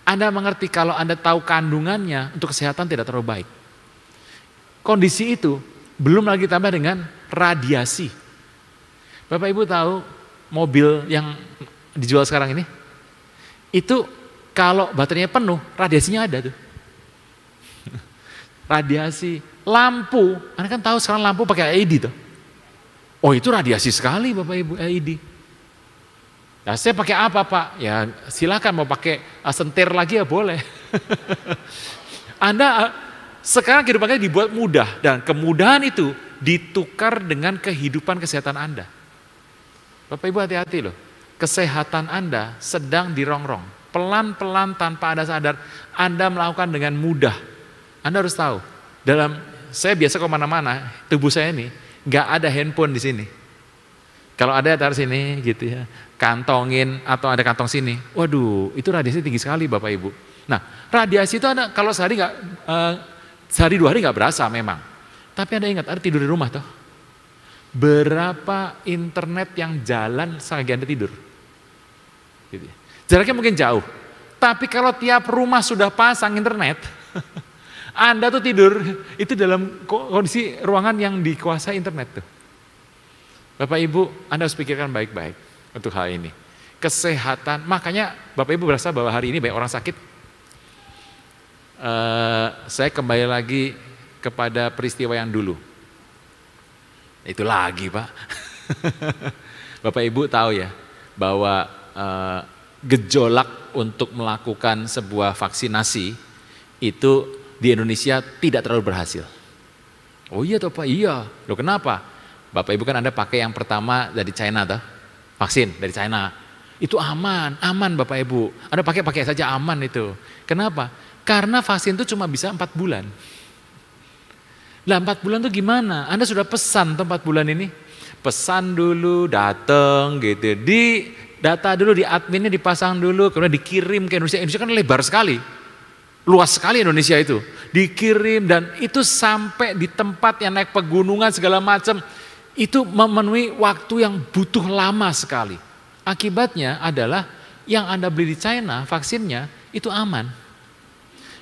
Anda mengerti kalau Anda tahu kandungannya untuk kesehatan tidak terlalu baik. Kondisi itu belum lagi tambah dengan radiasi. Bapak Ibu tahu mobil yang dijual sekarang ini, itu kalau baterainya penuh, radiasinya ada tuh. Radiasi, lampu, Anda kan tahu sekarang lampu pakai LED tuh. Oh itu radiasi sekali Bapak Ibu LED. Nah saya pakai apa Pak? Ya silakan mau pakai sentir lagi ya boleh. Anda sekarang kehidupan kita dibuat mudah dan kemudahan itu ditukar dengan kehidupan kesehatan Anda. Bapak Ibu hati-hati loh, kesehatan Anda sedang dirongrong. Pelan-pelan tanpa Anda sadar, Anda melakukan dengan mudah. Anda harus tahu, saya biasa kemana-mana, tubuh saya ini nggak ada handphone di sini. Kalau ada taruh sini gitu ya, kantongin atau ada kantong sini. Waduh, itu radiasi tinggi sekali Bapak Ibu. Nah, radiasi itu ada kalau sehari 2 hari nggak berasa memang. Tapi Anda ingat, ada tidur di rumah toh. Berapa internet yang jalan selagi Anda tidur? Gitu. Jaraknya mungkin jauh. Tapi kalau tiap rumah sudah pasang internet, Anda tuh tidur itu dalam kondisi ruangan yang dikuasai internet tuh. Bapak Ibu, Anda harus pikirkan baik-baik untuk hal ini. Kesehatan, makanya Bapak Ibu berasa bahwa hari ini banyak orang sakit. Saya kembali lagi kepada peristiwa yang dulu. Itu lagi Pak. Bapak Ibu tahu ya bahwa gejolak untuk melakukan sebuah vaksinasi itu di Indonesia tidak terlalu berhasil. Oh iya toh Pak, iya. Loh kenapa? Bapak Ibu kan Anda pakai yang pertama dari China toh, vaksin dari China. Itu aman Bapak Ibu. Anda pakai saja aman itu. Kenapa? Karena vaksin itu cuma bisa 4 bulan. Lah 4 bulan tuh gimana? Anda sudah pesan tuh 4 bulan ini? Pesan dulu, datang gitu. Di data dulu, di adminnya dipasang dulu, kemudian dikirim ke Indonesia. Indonesia kan lebar sekali. Luas sekali Indonesia itu. Dikirim dan itu sampai di tempat yang naik pegunungan segala macam. Itu memenuhi waktu yang butuh lama sekali. Akibatnya adalah yang Anda beli di China, vaksinnya itu aman.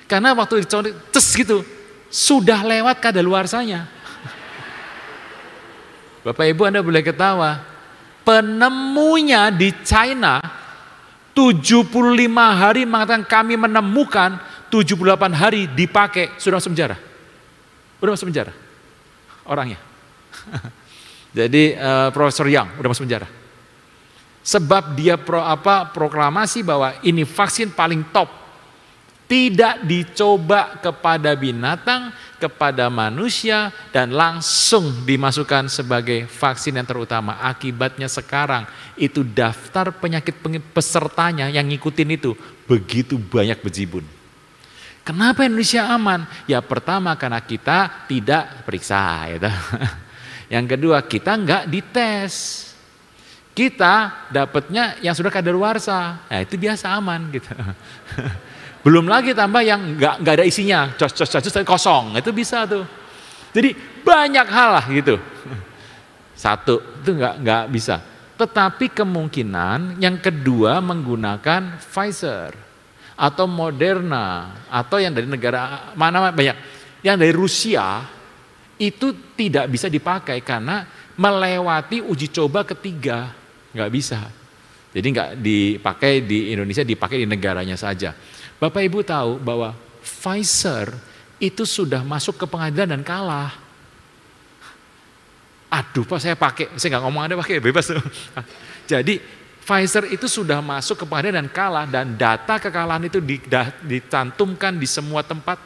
Karena waktu dicolok, gitu, sudah lewat kadaluarsanya. Bapak Ibu Anda boleh ketawa. Penemunya di China 75 hari mengatakan kami menemukan, 78 hari dipakai, sudah masuk penjara. Udah masuk penjara orangnya. Jadi Profesor Yang udah masuk penjara. Sebab dia proklamasi bahwa ini vaksin paling top. Tidak dicoba kepada binatang, kepada manusia, dan langsung dimasukkan sebagai vaksin yang terutama. Akibatnya sekarang itu daftar penyakit pesertanya yang ngikutin itu begitu banyak bejibun. Kenapa Indonesia aman? Ya pertama karena kita tidak periksa. Gitu. Yang kedua kita nggak dites. Kita dapatnya yang sudah kadaluarsa. Nah itu biasa aman gitu. Belum lagi tambah yang nggak ada isinya, cos kosong, itu bisa tuh. Jadi banyak hal lah gitu. Satu itu nggak bisa. Tetapi kemungkinan yang kedua menggunakan Pfizer atau Moderna atau yang dari negara mana banyak, yang dari Rusia itu tidak bisa dipakai karena melewati uji coba ketiga, nggak bisa. Jadi nggak dipakai di Indonesia, dipakai di negaranya saja. Bapak Ibu tahu bahwa Pfizer itu sudah masuk ke pengadilan dan kalah. Aduh Pak saya nggak ngomong Anda pakai, bebas. Jadi Pfizer itu sudah masuk ke pengadilan dan kalah, dan data kekalahan itu dicantumkan di semua tempat.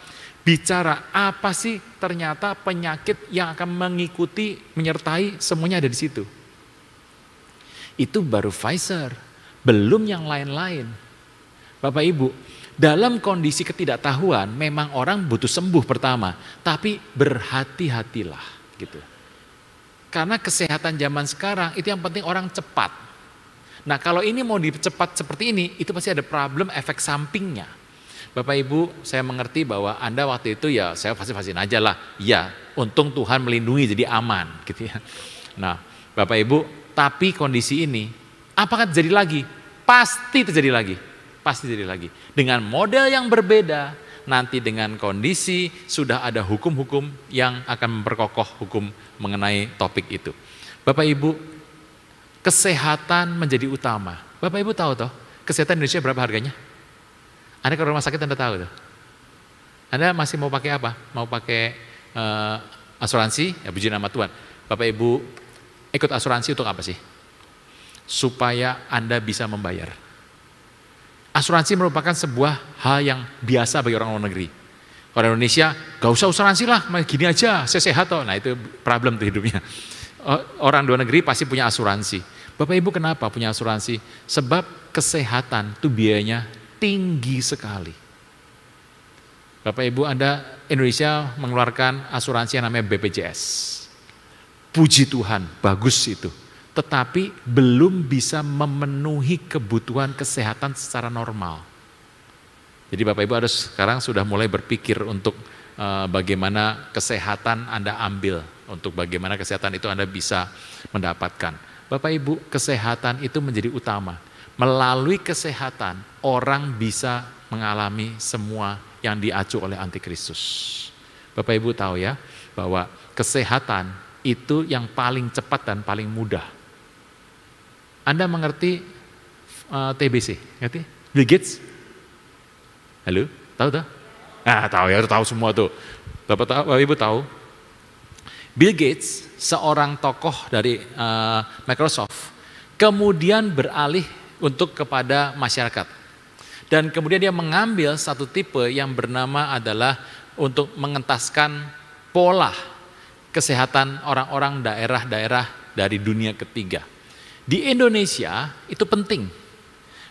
Bicara apa sih ternyata penyakit yang akan mengikuti, menyertai, semuanya ada di situ. Itu baru Pfizer, belum yang lain-lain. Bapak Ibu, dalam kondisi ketidaktahuan memang orang butuh sembuh pertama, tapi berhati-hatilah gitu. Karena kesehatan zaman sekarang itu yang penting orang cepat. Nah kalau ini mau dicepat seperti ini, itu pasti ada problem efek sampingnya. Bapak Ibu, saya mengerti bahwa Anda waktu itu ya saya vaksin aja lah. Ya, untung Tuhan melindungi jadi aman gitu ya. Nah Bapak Ibu, tapi kondisi ini apakah terjadi lagi? Pasti terjadi lagi. Pasti terjadi lagi. Dengan model yang berbeda, nanti dengan kondisi sudah ada hukum-hukum yang akan memperkokoh hukum mengenai topik itu. Bapak Ibu, kesehatan menjadi utama. Bapak Ibu tahu toh, kesehatan Indonesia berapa harganya? Anda ke rumah sakit Anda tahu toh. Anda masih mau pakai apa? Mau pakai asuransi? Ya puji nama Tuhan. Bapak Ibu Ikut asuransi untuk apa sih? Supaya Anda bisa membayar. Asuransi merupakan sebuah hal yang biasa bagi orang luar negeri. Orang Indonesia, gak usah asuransi lah, gini aja, saya sehat toh. Nah itu problem tuh hidupnya. Orang luar negeri pasti punya asuransi. Bapak Ibu kenapa punya asuransi? Sebab kesehatan itu biayanya tinggi sekali. Bapak Ibu, Anda Indonesia mengeluarkan asuransi yang namanya BPJS. Puji Tuhan, bagus itu. Tetapi belum bisa memenuhi kebutuhan kesehatan secara normal. Jadi Bapak Ibu harus sekarang sudah mulai berpikir untuk bagaimana kesehatan Anda ambil, untuk bagaimana kesehatan itu Anda bisa mendapatkan. Bapak Ibu, kesehatan itu menjadi utama. Melalui kesehatan, orang bisa mengalami semua yang diacu oleh antikristus. Bapak Ibu tahu ya, bahwa kesehatan itu yang paling cepat dan paling mudah. Anda mengerti TBC, ngerti? Bill Gates? Halo, tahu tak? Ah, tahu ya, tahu semua tuh. Bapak Ibu tahu? Bill Gates, seorang tokoh dari Microsoft, kemudian beralih untuk kepada masyarakat. Dan kemudian dia mengambil satu tipe yang bernama adalah untuk mengentaskan pola kesehatan orang-orang daerah-daerah dari dunia ketiga. Di Indonesia itu penting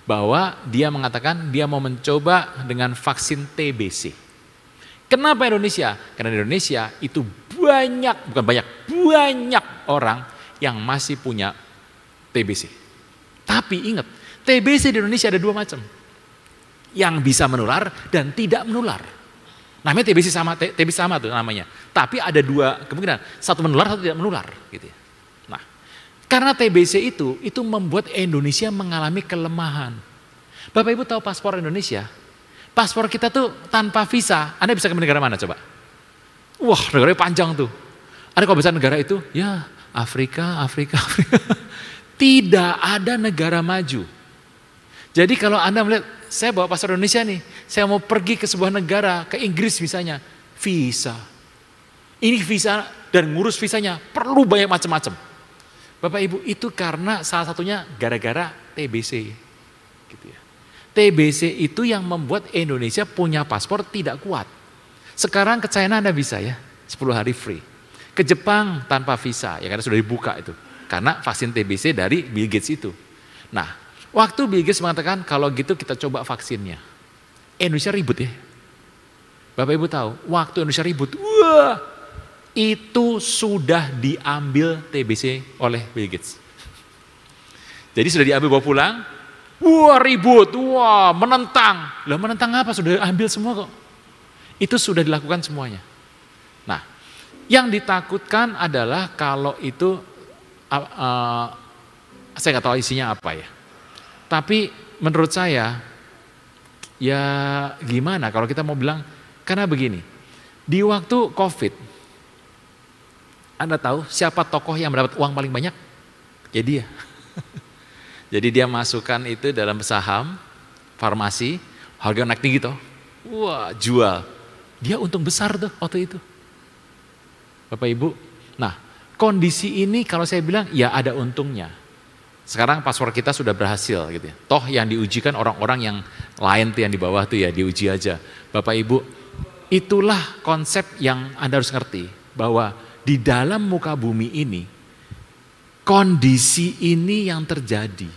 bahwa dia mengatakan dia mau mencoba dengan vaksin TBC. Kenapa Indonesia? Karena di Indonesia itu banyak orang yang masih punya TBC. Tapi ingat, TBC di Indonesia ada dua macam. Yang bisa menular dan tidak menular. Namanya TBC sama tuh namanya. Tapi ada dua kemungkinan, satu menular, satu tidak menular gitu ya. Nah, karena TBC itu membuat Indonesia mengalami kelemahan. Bapak Ibu tahu paspor Indonesia? Paspor kita tuh tanpa visa, Anda bisa ke negara mana coba? Wah, negaranya panjang tuh. Ada kalau besar negara itu, ya Afrika. Tidak ada negara maju. Jadi kalau Anda melihat, saya bawa paspor Indonesia nih, saya mau pergi ke sebuah negara, ke Inggris misalnya, visa. Ini visa dan ngurus visanya perlu banyak macam-macam. Bapak Ibu, itu karena salah satunya gara-gara TBC. Gitu ya. TBC itu yang membuat Indonesia punya paspor tidak kuat. Sekarang ke China Anda bisa ya, 10 hari free. Ke Jepang tanpa visa, ya karena sudah dibuka itu. Karena vaksin TBC dari Bill Gates itu. Nah, waktu Bill Gates mengatakan kalau gitu kita coba vaksinnya. Indonesia ribut ya. Bapak Ibu tahu, waktu Indonesia ribut, wah, itu sudah diambil TBC oleh Bill Gates. Jadi sudah diambil bawa pulang, wah ribut, wah menentang. Lah menentang apa? Sudah ambil semua kok. Itu sudah dilakukan semuanya. Nah, yang ditakutkan adalah kalau itu, saya nggak tahu isinya apa ya. Tapi menurut saya, ya gimana kalau kita mau bilang, karena begini, di waktu COVID, Anda tahu siapa tokoh yang mendapat uang paling banyak? Ya dia. Jadi dia masukkan itu dalam saham, farmasi, harga naik tinggi toh. Wah jual. Dia untung besar tuh waktu itu. Bapak Ibu, nah kondisi ini kalau saya bilang ya ada untungnya. Sekarang paspor kita sudah berhasil gitu ya. Toh yang diujikan orang-orang yang lain tuh yang di bawah tuh ya diuji aja. Bapak Ibu, itulah konsep yang Anda harus ngerti. Bahwa di dalam muka bumi ini, kondisi ini yang terjadi.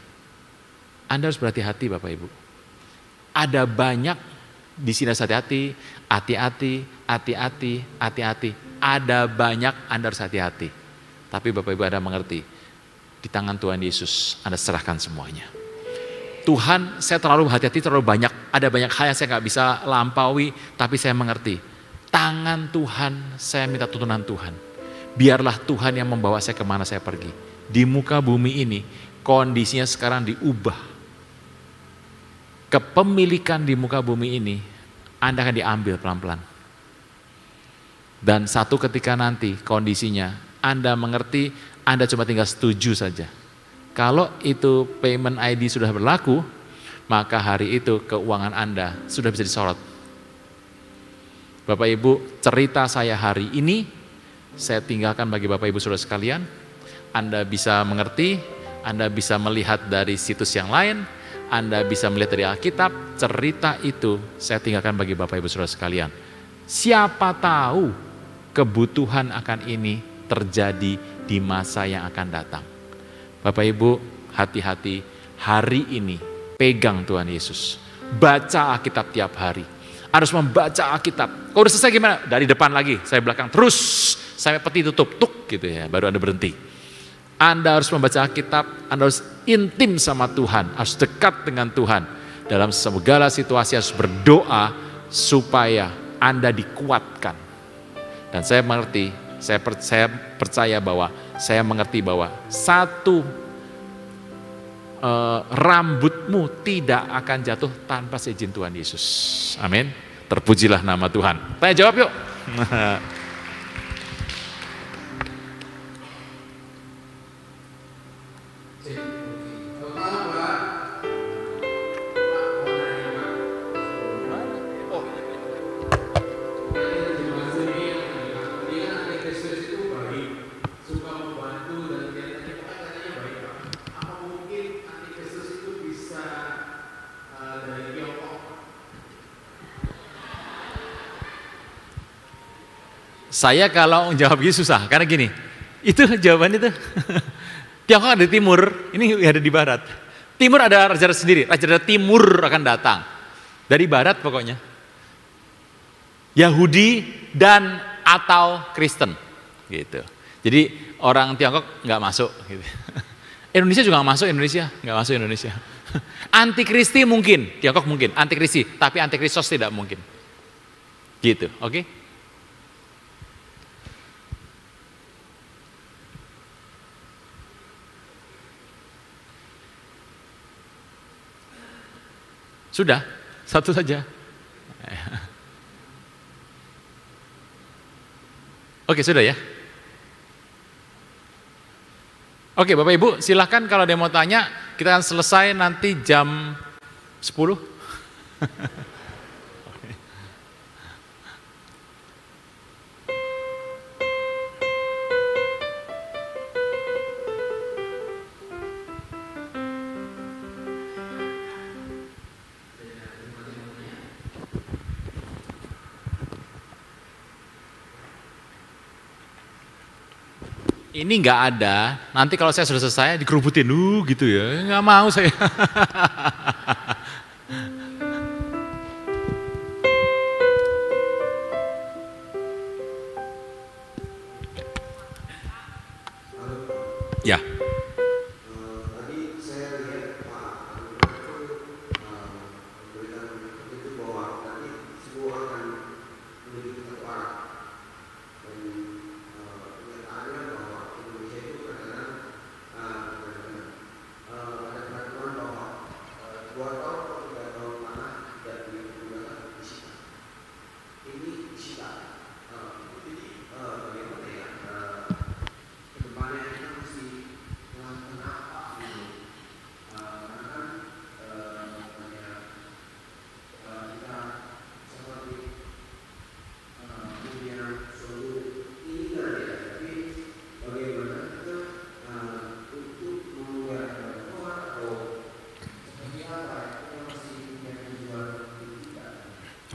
Anda harus berhati-hati Bapak Ibu. Ada banyak di sini harus hati-hati, hati-hati. Ada banyak Anda harus hati-hati. Tapi Bapak Ibu Anda mengerti, di tangan Tuhan Yesus Anda serahkan semuanya. Tuhan, saya terlalu hati-hati, terlalu banyak. Ada banyak hal yang saya nggak bisa lampaui, tapi saya mengerti. Tangan Tuhan, saya minta tuntunan Tuhan. Biarlah Tuhan yang membawa saya kemana saya pergi. Di muka bumi ini, kondisinya sekarang diubah. Kepemilikan di muka bumi ini, Anda akan diambil pelan-pelan. Dan satu ketika nanti kondisinya, Anda mengerti, Anda cuma tinggal setuju saja. Kalau itu payment ID sudah berlaku, maka hari itu keuangan Anda sudah bisa disorot. Bapak Ibu, cerita saya hari ini, saya tinggalkan bagi Bapak Ibu Saudara sekalian. Anda bisa mengerti, Anda bisa melihat dari situs yang lain, Anda bisa melihat dari Alkitab, cerita itu saya tinggalkan bagi Bapak Ibu Saudara sekalian. Siapa tahu kebutuhan akan ini terjadi di masa yang akan datang. Bapak Ibu, hati-hati, hari ini pegang Tuhan Yesus. Baca Alkitab tiap hari. Harus membaca Alkitab. Kalau udah selesai gimana? Dari depan lagi, saya belakang terus sampai peti tutup, tuk gitu ya, baru Anda berhenti. Anda harus membaca Alkitab, Anda harus intim sama Tuhan, harus dekat dengan Tuhan. Dalam segala situasi harus berdoa supaya Anda dikuatkan. Dan saya mengerti, saya percaya bahwa saya mengerti bahwa satu rambutmu tidak akan jatuh tanpa seizin Tuhan Yesus. Amin. Terpujilah nama Tuhan. Tanya jawab yuk. Saya kalau jawab gitu susah, karena gini, itu jawaban itu. Tiongkok ada di timur, ini ada di barat. Timur ada raja sendiri, raja timur akan datang. Dari barat pokoknya. Yahudi dan atau Kristen. Gitu. Jadi orang Tiongkok nggak masuk. Gitu. Indonesia juga nggak masuk, nggak masuk Indonesia. Antikristi mungkin, Tiongkok mungkin, antikristi, tapi antikristos tidak mungkin. Gitu, oke? Sudah, satu saja. Oke, sudah ya. Oke, Bapak Ibu, silahkan kalau ada yang mau tanya, kita akan selesai nanti jam 10. Ini nggak ada, nanti kalau saya sudah selesai dikerubutin, gitu ya, nggak mau saya. Ya.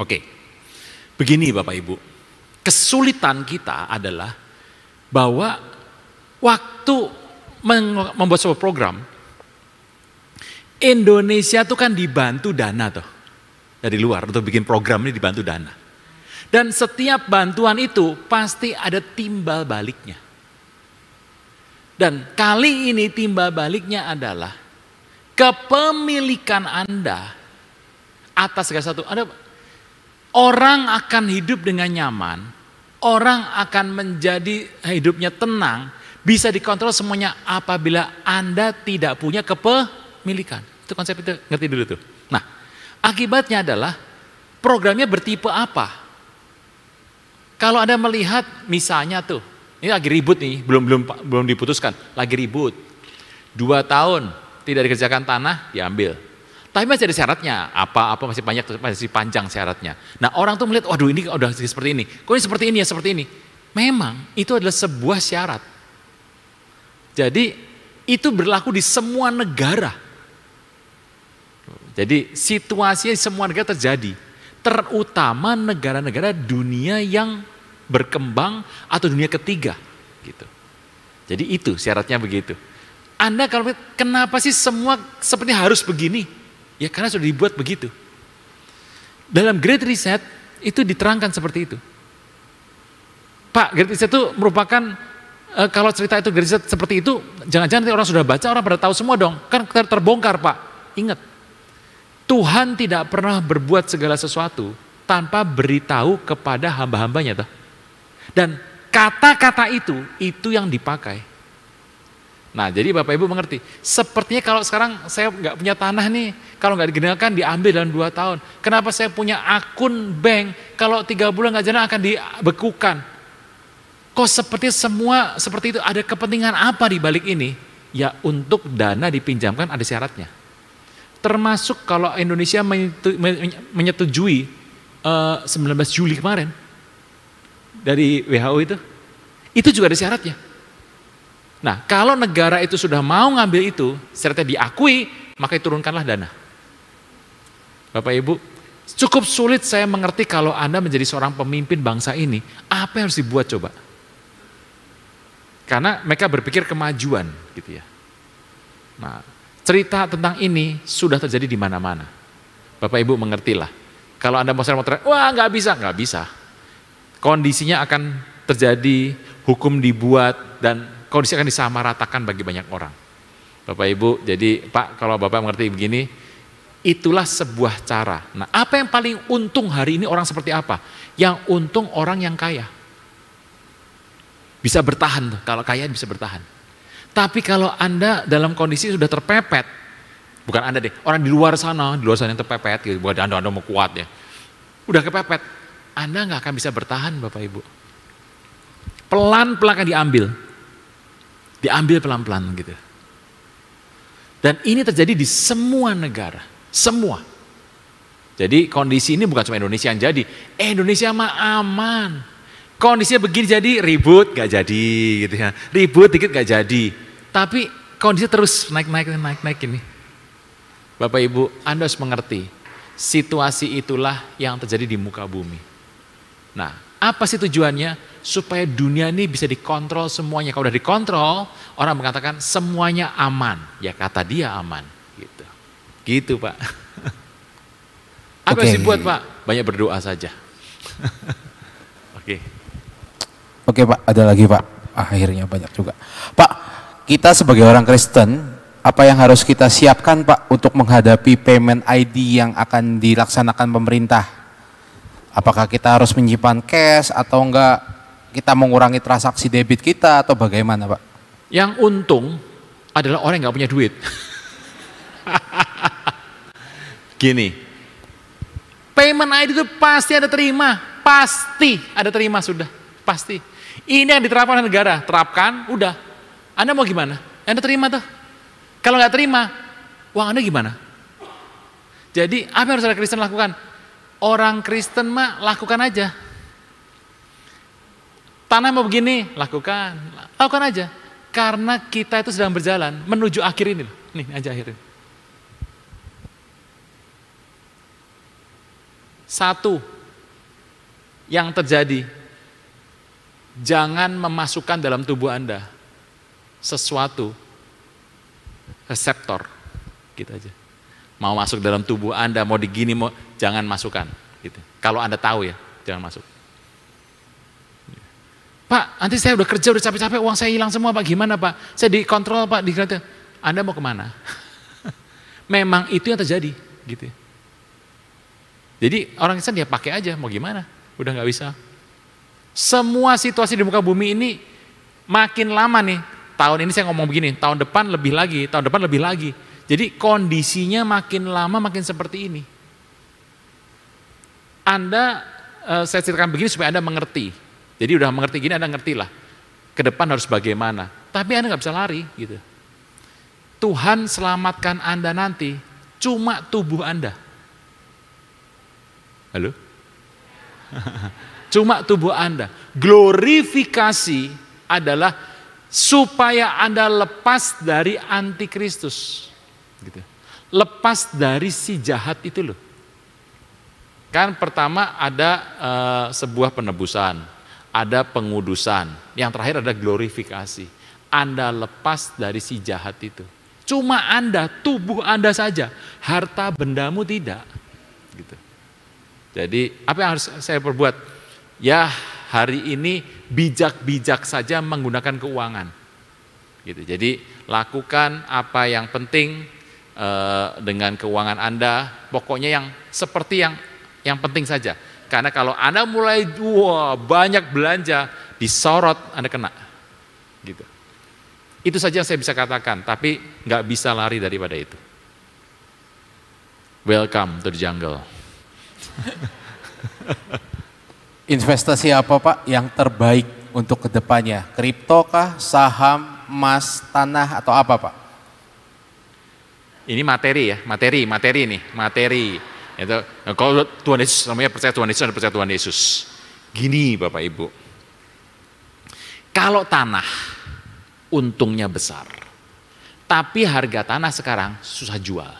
Oke, begini Bapak Ibu, kesulitan kita adalah bahwa waktu membuat sebuah program, Indonesia tuh kan dibantu dana tuh dari luar untuk bikin program ini dibantu dana. Dan setiap bantuan itu pasti ada timbal baliknya. Dan kali ini timbal baliknya adalah kepemilikan Anda atas segala satu. Orang akan hidup dengan nyaman, orang akan menjadi hidupnya tenang, bisa dikontrol semuanya apabila Anda tidak punya kepemilikan. Itu konsep itu, ngerti dulu tuh. Nah, akibatnya adalah programnya bertipe apa? Kalau Anda melihat misalnya tuh, ini lagi ribut nih, belum diputuskan, lagi ribut. 2 tahun tidak dikerjakan tanah, diambil. Tapi masih ada syaratnya, apa masih banyak, masih panjang syaratnya. Nah orang tuh melihat, waduh ini udah seperti ini, kok ini seperti ini ya seperti ini. Memang itu adalah sebuah syarat. Jadi itu berlaku di semua negara. Jadi situasinya di semua negara terjadi. Terutama negara-negara dunia yang berkembang atau dunia ketiga. Gitu. Jadi itu syaratnya begitu. Anda kalau kenapa sih semua seperti harus begini? Ya karena sudah dibuat begitu. Dalam Great Reset itu diterangkan seperti itu. Pak, Great Reset itu merupakan, kalau cerita itu Great Reset seperti itu, jangan-jangan orang sudah baca, orang pada tahu semua dong. Kan terbongkar Pak. Ingat, Tuhan tidak pernah berbuat segala sesuatu tanpa beritahu kepada hamba-hambanya. Dan kata-kata itu yang dipakai. Nah jadi Bapak Ibu mengerti, sepertinya kalau sekarang saya nggak punya tanah nih, kalau nggak digenalkan diambil dalam 2 tahun. Kenapa saya punya akun bank, kalau 3 bulan nggak jalan akan dibekukan. Kok seperti semua seperti itu, ada kepentingan apa di balik ini? Ya untuk dana dipinjamkan ada syaratnya. Termasuk kalau Indonesia menyetujui 19 Juli kemarin dari WHO itu juga ada syaratnya. Nah, kalau negara itu sudah mau ngambil itu, syaratnya diakui, maka turunkanlah dana. Bapak Ibu, cukup sulit saya mengerti kalau Anda menjadi seorang pemimpin bangsa ini, apa yang harus dibuat coba? Karena mereka berpikir kemajuan, gitu ya. Nah, cerita tentang ini sudah terjadi di mana-mana. Bapak Ibu mengertilah. Kalau Anda mau teriak, wah nggak bisa. Kondisinya akan terjadi, hukum dibuat, dan kondisi akan disamaratakan bagi banyak orang. Bapak Ibu, jadi Pak, kalau Bapak mengerti begini, itulah sebuah cara. Nah, apa yang paling untung hari ini orang seperti apa? Yang untung orang yang kaya. Bisa bertahan tuh, kalau kaya bisa bertahan. Tapi kalau Anda dalam kondisi sudah terpepet, bukan Anda deh, orang di luar sana yang terpepet, gitu, bukan Anda mau kuat ya. Udah kepepet, Anda nggak akan bisa bertahan Bapak Ibu. Pelan-pelan akan diambil pelan-pelan gitu. Dan ini terjadi di semua negara, semua. Jadi kondisi ini bukan cuma Indonesia yang jadi, Indonesia mah aman. Kondisinya begini jadi ribut gak jadi gitu ya, ribut dikit gak jadi. Tapi kondisi terus naik ini. Bapak Ibu, Anda harus mengerti, situasi itulah yang terjadi di muka bumi. Nah, apa sih tujuannya? Supaya dunia ini bisa dikontrol semuanya. Kalau udah dikontrol, orang mengatakan semuanya aman. Ya kata dia aman. Gitu Pak. Apa yang dibuat Pak? Banyak berdoa saja. Oke Pak, ada lagi Pak. Akhirnya banyak juga. Pak, kita sebagai orang Kristen, apa yang harus kita siapkan Pak untuk menghadapi payment ID yang akan dilaksanakan pemerintah? Apakah kita harus menyimpan cash atau enggak? Kita mengurangi transaksi debit kita atau bagaimana Pak? Yang untung adalah orang yang nggak punya duit. Gini, payment ID itu pasti ada terima, sudah, pasti. Ini yang diterapkan oleh negara, terapkan, udah. Anda mau gimana? Anda terima tuh. Kalau nggak terima, uang Anda gimana? Jadi apa yang harus orang Kristen lakukan? Orang Kristen mah lakukan aja. Tanah mau begini, lakukan aja. Karena kita itu sedang berjalan menuju akhir ini. Nih aja akhir ini. 1 yang terjadi, jangan memasukkan dalam tubuh Anda sesuatu reseptor, gitu aja. Mau masuk dalam tubuh Anda, mau digini, jangan masukkan. Gitu. Kalau Anda tahu ya, jangan masuk. Pak, nanti saya udah kerja, udah capek-capek, uang saya hilang semua Pak, gimana Pak? Saya dikontrol Pak, Anda mau kemana? Memang itu yang terjadi, gitu. Jadi orang Kristen dia pakai aja, mau gimana? Udah nggak bisa. Semua situasi di muka bumi ini makin lama nih, tahun ini saya ngomong begini, tahun depan lebih lagi. Jadi kondisinya makin lama makin seperti ini. Saya ceritakan begini supaya Anda mengerti. Jadi udah mengerti gini, Anda ngertilah ke depan harus bagaimana. Tapi Anda nggak bisa lari gitu. Tuhan selamatkan Anda nanti cuma tubuh Anda. Halo? Cuma tubuh Anda. Glorifikasi adalah supaya Anda lepas dari antikristus. Gitu. Lepas dari si jahat itu loh. Kan pertama ada sebuah penebusan, ada pengudusan, yang terakhir ada glorifikasi. Anda lepas dari si jahat itu. Cuma Anda, tubuh Anda saja, harta bendamu tidak. Gitu. Jadi apa yang harus saya perbuat? Ya hari ini bijak-bijak saja menggunakan keuangan. Gitu. Jadi lakukan apa yang penting dengan keuangan Anda, pokoknya yang seperti yang penting saja. Karena kalau Anda mulai banyak belanja, disorot, Anda kena. Gitu. Itu saja yang saya bisa katakan, tapi nggak bisa lari daripada itu. Welcome to the jungle. Investasi apa Pak yang terbaik untuk kedepannya? Kripto kah, saham, emas, tanah, atau apa Pak? Ini materi ya, materi nih. Itu, kalau Tuhan Yesus, namanya percaya Tuhan Yesus, percaya Tuhan Yesus. Gini Bapak Ibu, kalau tanah untungnya besar, tapi harga tanah sekarang susah jual.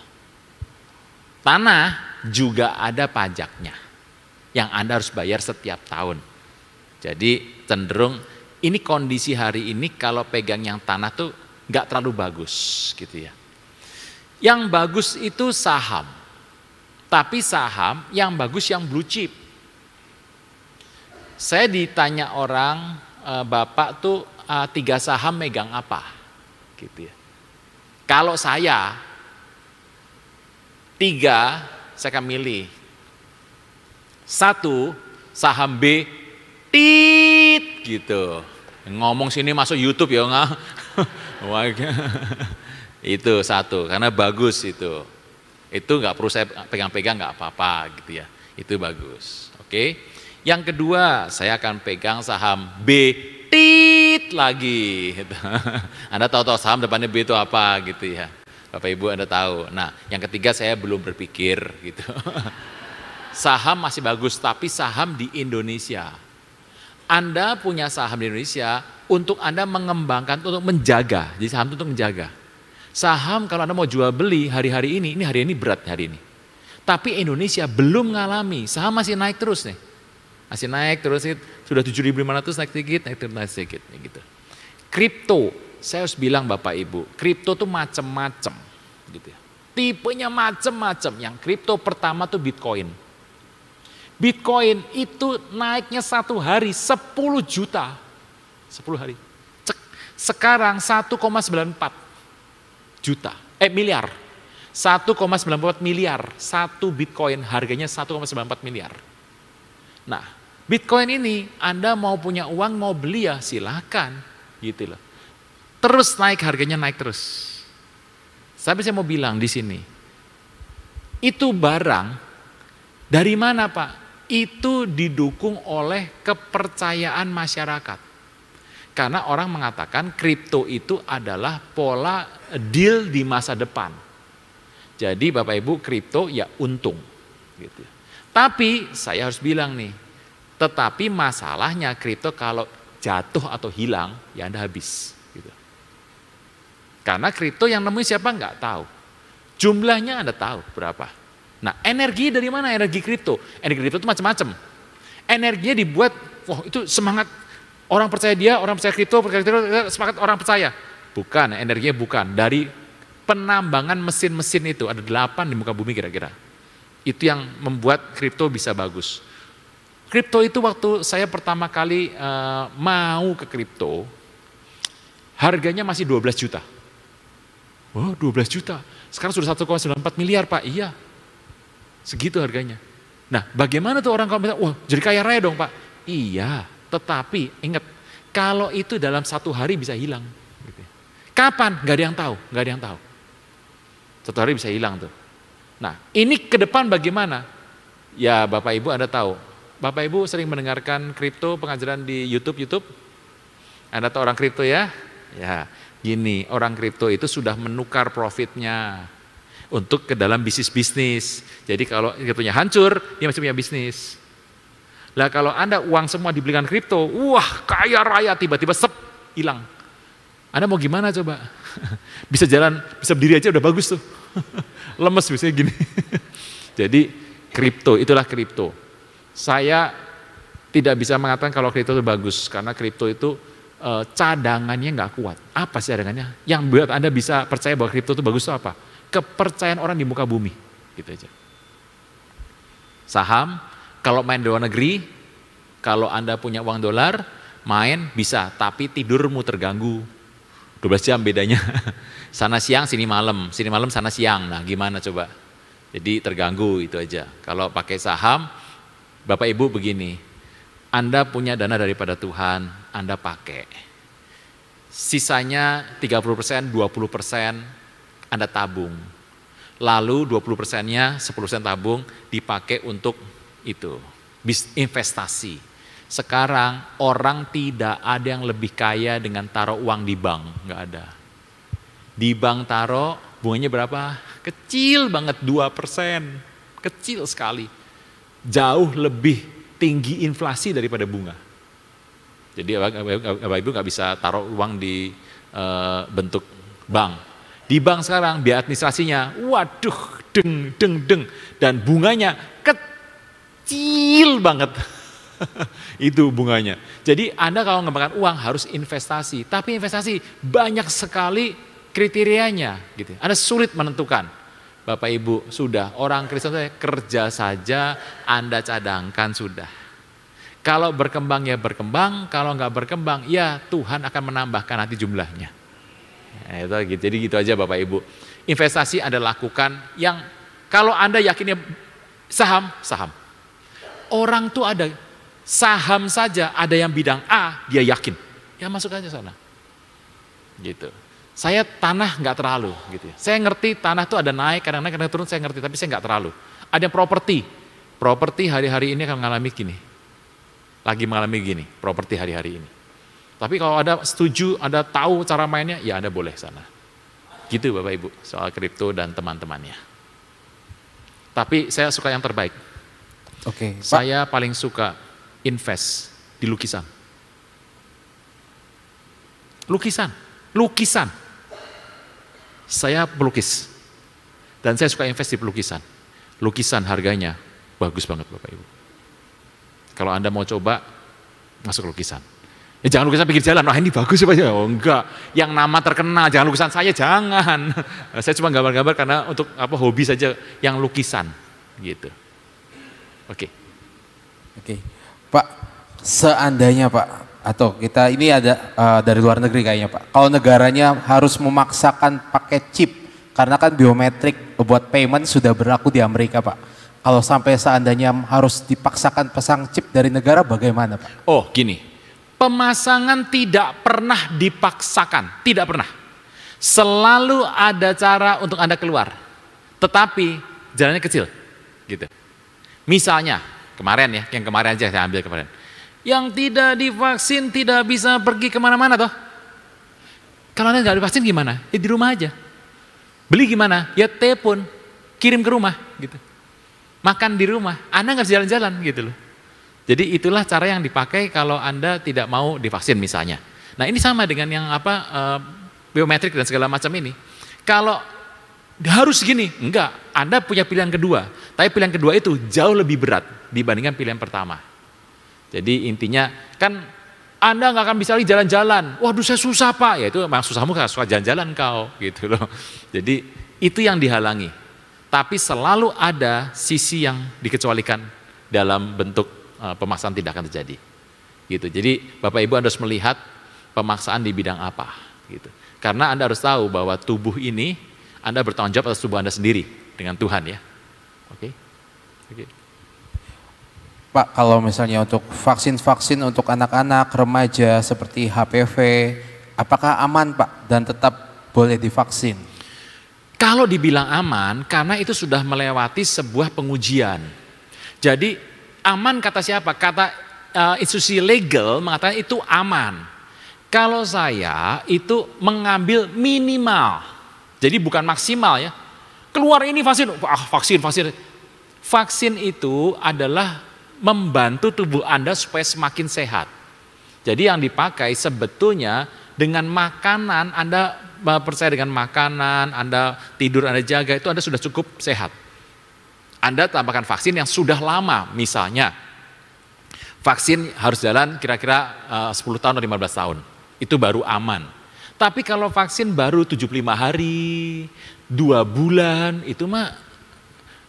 Tanah juga ada pajaknya yang Anda harus bayar setiap tahun. Jadi cenderung ini kondisi hari ini kalau pegang yang tanah tuh nggak terlalu bagus gitu ya. Yang bagus itu saham, tapi saham yang bagus yang blue chip. Saya ditanya orang, Bapak tuh 3 saham megang apa? Gitu ya. Kalau saya 3, saya akan milih. 1, saham B, tit gitu. Ngomong sini masuk YouTube ya nggak? Itu 1, karena bagus itu. Itu nggak perlu saya pegang-pegang, nggak apa-apa gitu ya. Itu bagus. Oke. Yang kedua, saya akan pegang saham B, tit lagi. Gitu. Anda tahu saham depannya B itu apa gitu ya. Bapak Ibu Anda tahu. Nah, yang ketiga saya belum berpikir gitu. Saham masih bagus, tapi saham di Indonesia. Anda punya saham di Indonesia untuk Anda mengembangkan, untuk menjaga. Jadi saham itu untuk menjaga. Saham kalau Anda mau jual beli hari-hari ini berat hari ini. Tapi Indonesia belum mengalami, saham masih naik terus nih. Masih naik terus, sudah 7.500 naik sedikit. Gitu. Kripto, saya harus bilang Bapak Ibu, kripto tuh macem-macem. Gitu ya. Tipenya macem-macem. Yang kripto pertama tuh Bitcoin. Bitcoin itu naiknya 1 hari 10 juta. 10 hari. Sekarang 1,94 juta. Miliar. 1,94 miliar. 1 Bitcoin harganya 1,94 miliar. Nah, Bitcoin ini Anda mau punya uang, mau beli ya silakan. Gitu loh. Terus naik, harganya naik terus. Tapi saya mau bilang di sini, itu barang dari mana Pak? Itu didukung oleh kepercayaan masyarakat. Karena orang mengatakan kripto itu adalah pola deal di masa depan. Jadi Bapak Ibu kripto ya untung. Gitu. Tapi saya harus bilang nih, tetapi masalahnya kripto kalau jatuh atau hilang ya Anda habis. Gitu. Karena kripto yang nemuin siapa nggak tahu. Jumlahnya Anda tahu berapa. Nah, energi dari mana energi kripto? Energi kripto itu macam-macam. Energinya dibuat, wah itu semangat orang percaya dia, orang percaya kripto, semangat orang percaya. Bukan, energinya bukan. Dari penambangan mesin-mesin itu, ada 8 di muka bumi kira-kira. Itu yang membuat kripto bisa bagus. Kripto itu waktu saya pertama kali mau ke kripto, harganya masih 12 juta. Oh 12 juta, sekarang sudah 1,94 miliar Pak, iya. Segitu harganya. Nah bagaimana tuh orang kalau wah jadi kaya raya dong Pak? Iya, tetapi ingat, kalau itu dalam 1 hari bisa hilang. Gitu. Kapan? Gak ada yang tahu, gak ada yang tahu. 1 hari bisa hilang tuh. Nah ini ke depan bagaimana? Ya Bapak Ibu Anda tahu, Bapak Ibu sering mendengarkan kripto, pengajaran di YouTube? Anda tahu orang kripto ya? Ya. Gini, orang kripto itu sudah menukar profitnya untuk ke dalam bisnis-bisnis. Jadi kalau kriptonya hancur, dia masih punya bisnis. Lah kalau Anda uang semua dibelikan kripto, wah kaya raya tiba-tiba hilang. Anda mau gimana coba? Bisa jalan, bisa berdiri aja udah bagus tuh. Lemes biasanya gini. Jadi kripto, itulah kripto. Saya tidak bisa mengatakan kalau kripto itu bagus, karena kripto itu cadangannya nggak kuat. Apa sih cadangannya? Yang buat Anda bisa percaya bahwa kripto itu bagus itu apa? Kepercayaan orang di muka bumi. Gitu aja. Saham, kalau main di luar negeri, kalau Anda punya uang dolar, main bisa, tapi tidurmu terganggu. 12 jam bedanya. Sana siang, sini malam, sana siang. Nah gimana coba? Jadi terganggu itu aja. Kalau pakai saham, Bapak Ibu begini, Anda punya dana daripada Tuhan, Anda pakai. Sisanya 30%, 20% Anda tabung. Lalu 20%-nya, 10% tabung dipakai untuk itu, investasi. Sekarang orang tidak ada yang lebih kaya dengan taruh uang di bank, nggak ada. Di bank taruh bunganya berapa? Kecil banget, 2%, kecil sekali. Jauh lebih tinggi inflasi daripada bunga. Jadi Bapak Ibu nggak bisa taruh uang di bentuk bank. Di bank sekarang biaya administrasinya, waduh, deng, dan bunganya kecil banget. Itu bunganya. Jadi Anda kalau mengembangkan uang harus investasi, tapi investasi banyak sekali kriterianya gitu. Anda sulit menentukan. Bapak Ibu, sudah orang Kristen kerja saja, Anda cadangkan sudah. Kalau berkembang ya berkembang, kalau nggak berkembang ya Tuhan akan menambahkan nanti jumlahnya. Nah, itu, jadi gitu aja Bapak Ibu. Investasi Anda lakukan yang kalau Anda yakinnya saham. Orang tuh ada saham saja, ada yang bidang A, dia yakin. Ya masuk aja sana. Gitu. Saya tanah nggak terlalu gitu ya. Saya ngerti tanah tuh ada naik, kadang naik, kadang turun, saya ngerti, tapi saya nggak terlalu. Ada properti. Properti hari-hari ini akan mengalami gini. Lagi mengalami gini, properti hari-hari ini. Tapi kalau ada setuju, ada tahu cara mainnya, ya Anda boleh sana. Gitu Bapak Ibu, soal kripto dan teman-temannya. Tapi saya suka yang terbaik. Oke, saya paling suka invest di lukisan. Lukisan. Saya pelukis. Dan saya suka invest di pelukisan. Lukisan harganya bagus banget Bapak Ibu. Kalau Anda mau coba, masuk lukisan. Ya jangan lukisan pinggir jalan, wah ini bagus Pak. Oh enggak, yang nama terkenal, jangan lukisan saya, jangan. Saya cuma gambar-gambar karena untuk hobi saja, yang lukisan gitu. Oke. Pak, seandainya Pak, atau kita ini ada dari luar negeri kayaknya Pak, kalau negaranya harus memaksakan pakai chip, karena kan biometrik buat payment sudah berlaku di Amerika Pak. Kalau sampai seandainya harus dipaksakan pasang chip dari negara, bagaimana Pak? Oh gini, pemasangan tidak pernah dipaksakan, tidak pernah. Selalu ada cara untuk Anda keluar, tetapi jalannya kecil, gitu. Misalnya, kemarin ya, yang kemarin aja saya ambil kemarin. Yang tidak divaksin tidak bisa pergi kemana-mana toh. Kalau Anda nggak divaksin gimana? Ya di rumah aja. Beli gimana? Ya telepon, kirim ke rumah, gitu. Makan di rumah, Anda nggak jalan-jalan gitu loh. Jadi itulah cara yang dipakai kalau Anda tidak mau divaksin misalnya. Nah ini sama dengan yang biometrik dan segala macam ini. Kalau harus gini, enggak, Anda punya pilihan kedua. Tapi pilihan kedua itu jauh lebih berat dibandingkan pilihan pertama. Jadi intinya kan Anda nggak akan bisa lagi jalan-jalan. Waduh saya susah Pak, ya itu memang susahmu karena suka jalan-jalan kau gitu loh. Jadi itu yang dihalangi. Tapi selalu ada sisi yang dikecualikan dalam bentuk pemaksaan tidak akan terjadi. Gitu. Jadi Bapak Ibu harus melihat pemaksaan di bidang apa. Gitu. Karena Anda harus tahu bahwa tubuh ini Anda bertanggung jawab atas tubuh Anda sendiri dengan Tuhan ya. Oke. Pak, kalau misalnya untuk vaksin-vaksin untuk anak-anak, remaja seperti HPV, apakah aman Pak dan tetap boleh divaksin? Kalau dibilang aman, karena itu sudah melewati sebuah pengujian. Jadi aman kata siapa? Kata institusi legal mengatakan itu aman. Kalau saya itu mengambil minimal, jadi bukan maksimal ya. Keluar ini vaksin, vaksin. Vaksin itu adalah membantu tubuh Anda supaya semakin sehat. Jadi yang dipakai sebetulnya dengan makanan, Anda percaya dengan makanan, Anda tidur, Anda jaga, itu Anda sudah cukup sehat. Anda tambahkan vaksin yang sudah lama, misalnya vaksin harus jalan kira-kira 10 tahun atau 15 tahun, itu baru aman. Tapi kalau vaksin baru 75 hari, 2 bulan, itu mah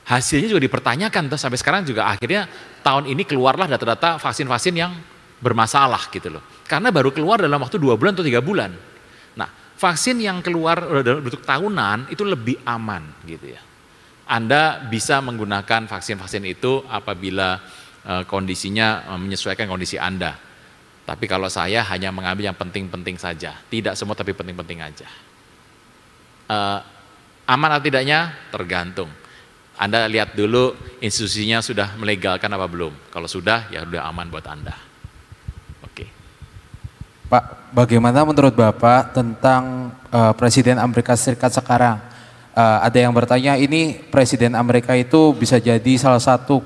hasilnya juga dipertanyakan. Sampai sekarang juga akhirnya tahun ini keluarlah data-data vaksin-vaksin yang bermasalah gitu loh. Karena baru keluar dalam waktu 2 bulan atau 3 bulan. Nah, vaksin yang keluar dalam bentuk tahunan itu lebih aman gitu ya. Anda bisa menggunakan vaksin-vaksin itu apabila kondisinya menyesuaikan kondisi Anda. Tapi kalau saya hanya mengambil yang penting-penting saja. Tidak semua tapi penting-penting aja. Aman atau tidaknya tergantung. Anda lihat dulu institusinya sudah melegalkan apa belum. Kalau sudah, ya sudah aman buat Anda. Oke. Pak, bagaimana menurut Bapak tentang Presiden Amerika Serikat sekarang? Ada yang bertanya, ini Presiden Amerika itu bisa jadi salah satu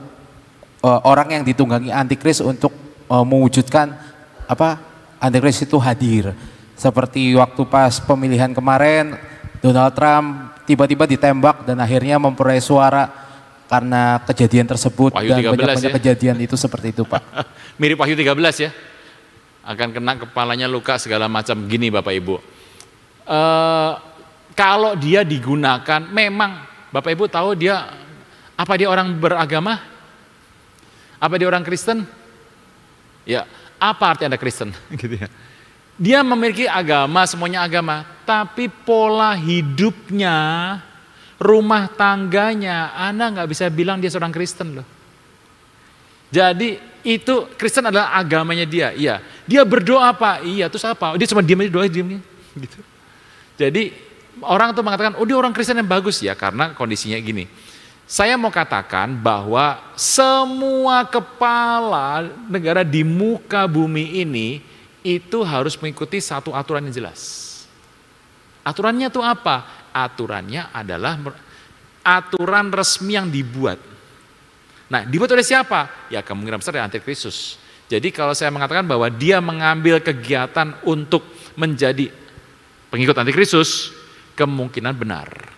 orang yang ditunggangi antikris untuk mewujudkan antikris itu hadir. Seperti waktu pas pemilihan kemarin, Donald Trump tiba-tiba ditembak dan akhirnya memperoleh suara karena kejadian tersebut. Wahyu dan 13 banyak-banyak ya? kejadian itu seperti itu, Pak. Mirip Wahyu 13 ya. Akan kena kepalanya luka segala macam gini Bapak Ibu. Kalau dia digunakan, memang Bapak Ibu tahu dia, apa dia orang beragama? Apa dia orang Kristen? Ya, apa arti Anda Kristen? Gitu ya. Dia memiliki agama, semuanya agama, tapi pola hidupnya, rumah tangganya, Anda nggak bisa bilang dia seorang Kristen loh. Jadi itu Kristen adalah agamanya dia, iya. Dia berdoa Pak, iya. Terus apa? Dia cuma diam aja doa, diam gitu. Jadi orang tuh mengatakan, oh dia orang Kristen yang bagus ya, karena kondisinya gini. Saya mau katakan bahwa semua kepala negara di muka bumi ini itu harus mengikuti satu aturan yang jelas. Aturannya itu apa? Aturannya adalah aturan resmi yang dibuat. Nah, dibuat oleh siapa? Ya kemungkinan besar dari antikristus. Jadi kalau saya mengatakan bahwa dia mengambil kegiatan untuk menjadi pengikut antikristus, kemungkinan benar.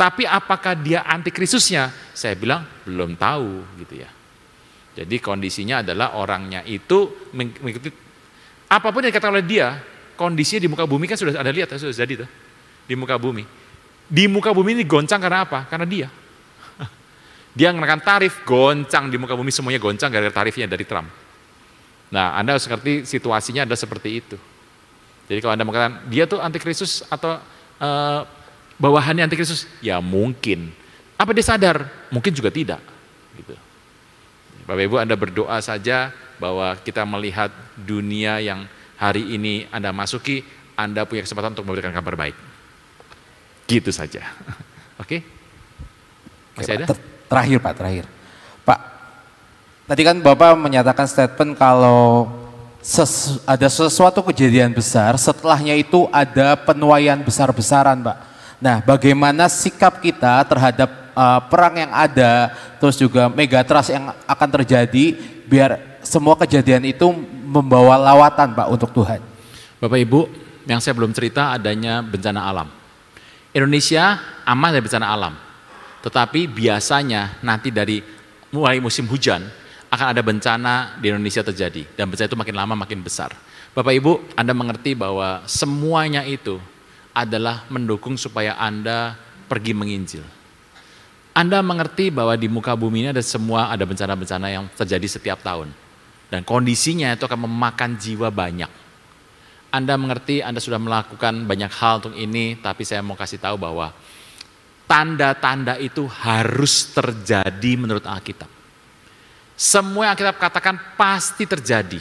Tapi apakah dia antikristusnya? Saya bilang belum tahu gitu ya. Jadi kondisinya adalah orangnya itu mengikuti apapun yang dikatakan oleh dia, kondisinya di muka bumi kan sudah ada lihat, sudah jadi tuh. Di muka bumi. Di muka bumi ini goncang karena apa? Karena dia. Dia mengenakan tarif, goncang di muka bumi, semuanya goncang gara-gara tarifnya dari Trump. Nah, Anda harus ngerti situasinya adalah seperti itu. Jadi kalau Anda mengatakan, dia tuh antikristus atau bawahannya antikristus, ya mungkin. Apa dia sadar? Mungkin juga tidak. Gitu. Bapak Ibu, Anda berdoa saja bahwa kita melihat dunia yang hari ini Anda masuki, Anda punya kesempatan untuk memberikan kabar baik. Gitu saja. Oke? Masih ada? Terakhir Pak, terakhir. Pak, tadi kan Bapak menyatakan statement kalau ada sesuatu kejadian besar, setelahnya itu ada penuaian besar-besaran Pak. Nah, bagaimana sikap kita terhadap perang yang ada, terus juga megatrust yang akan terjadi, biar semua kejadian itu membawa lawatan Pak untuk Tuhan. Bapak Ibu, yang saya belum cerita adanya bencana alam. Indonesia aman dari bencana alam. Tetapi biasanya nanti dari mulai musim hujan akan ada bencana di Indonesia terjadi. Dan bencana itu makin lama makin besar. Bapak Ibu, Anda mengerti bahwa semuanya itu adalah mendukung supaya Anda pergi menginjil. Anda mengerti bahwa di muka bumi ini ada bencana-bencana yang terjadi setiap tahun. Dan kondisinya itu akan memakan jiwa banyak. Anda mengerti, Anda sudah melakukan banyak hal untuk ini, tapi saya mau kasih tahu bahwa tanda-tanda itu harus terjadi menurut Alkitab. Semua yang Alkitab katakan pasti terjadi.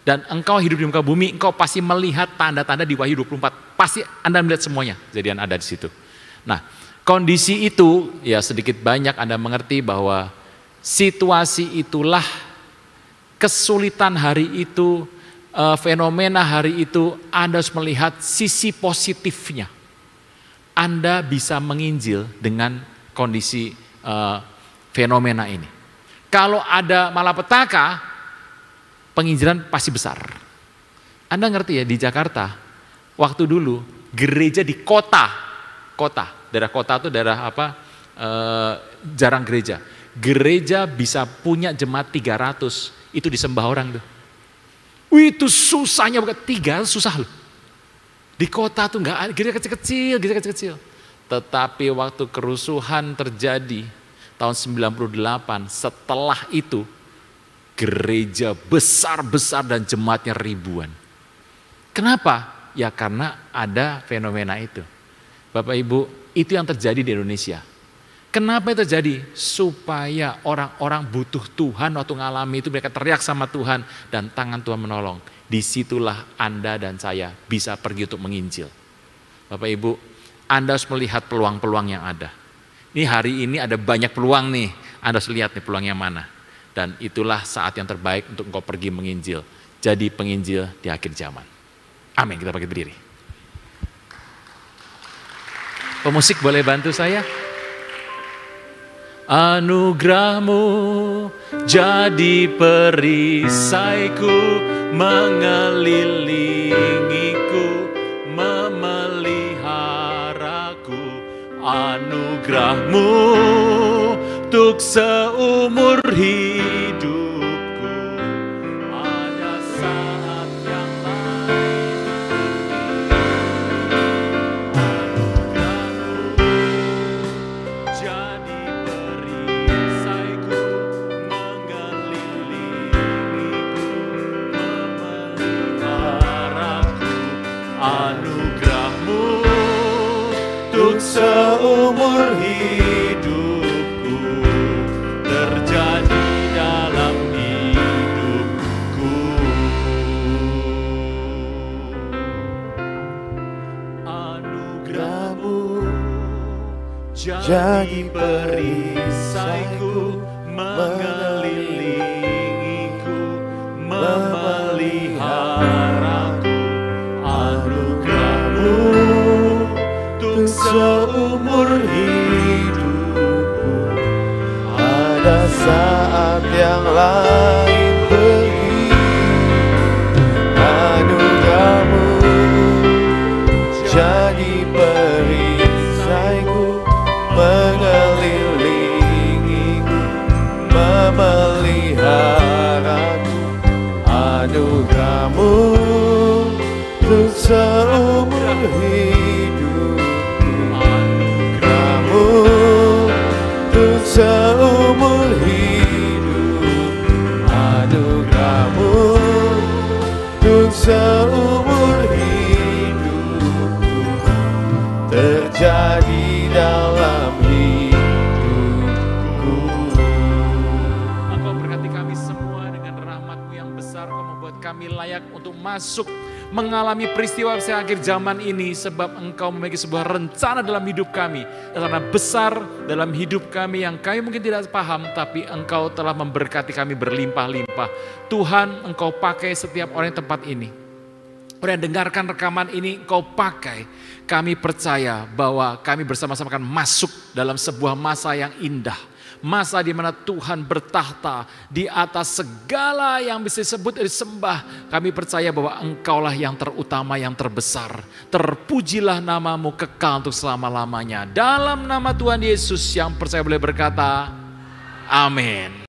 Dan engkau hidup di muka bumi, engkau pasti melihat tanda-tanda di Wahyu 24. Pasti Anda melihat semuanya, kejadian ada di situ. Nah, kondisi itu, ya sedikit banyak Anda mengerti bahwa situasi itulah, kesulitan hari itu, fenomena hari itu, Anda harus melihat sisi positifnya. Anda bisa menginjil dengan kondisi fenomena ini. Kalau ada malapetaka, penginjilan pasti besar. Anda ngerti ya, di Jakarta waktu dulu gereja di kota, daerah kota itu daerah apa, jarang gereja. Gereja bisa punya jemaat 300, itu disembah orang tuh. Wih, itu susahnya banget, 300 susah loh. Di kota tuh nggak ada, gereja kecil-kecil. Tetapi waktu kerusuhan terjadi tahun 98, setelah itu gereja besar-besar dan jemaatnya ribuan. Kenapa? Ya karena ada fenomena itu. Bapak Ibu, itu yang terjadi di Indonesia. Kenapa itu terjadi? Supaya orang-orang butuh Tuhan waktu ngalami itu, mereka teriak sama Tuhan dan tangan Tuhan menolong. Disitulah Anda dan saya bisa pergi untuk menginjil. Bapak Ibu, Anda harus melihat peluang-peluang yang ada. Ini hari ini ada banyak peluang nih, Anda harus lihat nih peluang yang mana. Dan itulah saat yang terbaik untuk engkau pergi menginjil. Jadi penginjil di akhir zaman. Amin, kita bangkit berdiri. Pemusik boleh bantu saya? Anugerahmu jadi perisaiku, mengelilingiku, memeliharaku. Anugerahmu untuk seumur hidupku. Ada saat yang lain anugerahmu jadi perisaiku, mengelilingiku, memeliharaku. Anugerahmu untuk seumur hidupku, terjadi dalam hidupku. Anugerahmu jadi perisaiku, mengelilingiku, memeliharaku. Anugerahmu untuk seumur hidupku. Ada saat yang lain pergi, anugerahmu jadi perisaiku, mengelilingiku, memeliharaku. Anugerahmu untuk seumur hidupku. Anugerahmu untuk seumur hidupku. Anugerahmu untuk seumur hidupku, terjadi dalam hidupku. Engkau berkati kami semua dengan rahmat-Mu yang besar. Engkau membuat kami layak untuk masuk mengalami peristiwa akhir zaman ini, sebab Engkau memiliki sebuah rencana dalam hidup kami, rencana besar dalam hidup kami yang kami mungkin tidak paham, tapi Engkau telah memberkati kami berlimpah-limpah. Tuhan, Engkau pakai setiap orang di tempat ini. Orang yang dengarkan rekaman ini, Engkau pakai. Kami percaya bahwa kami bersama-sama akan masuk dalam sebuah masa yang indah. Masa di mana Tuhan bertahta di atas segala yang bisa disebut disembah. Kami percaya bahwa Engkaulah yang terutama, yang terbesar. Terpujilah nama-Mu kekal untuk selama-lamanya. Dalam nama Tuhan Yesus yang percaya boleh berkata, amin.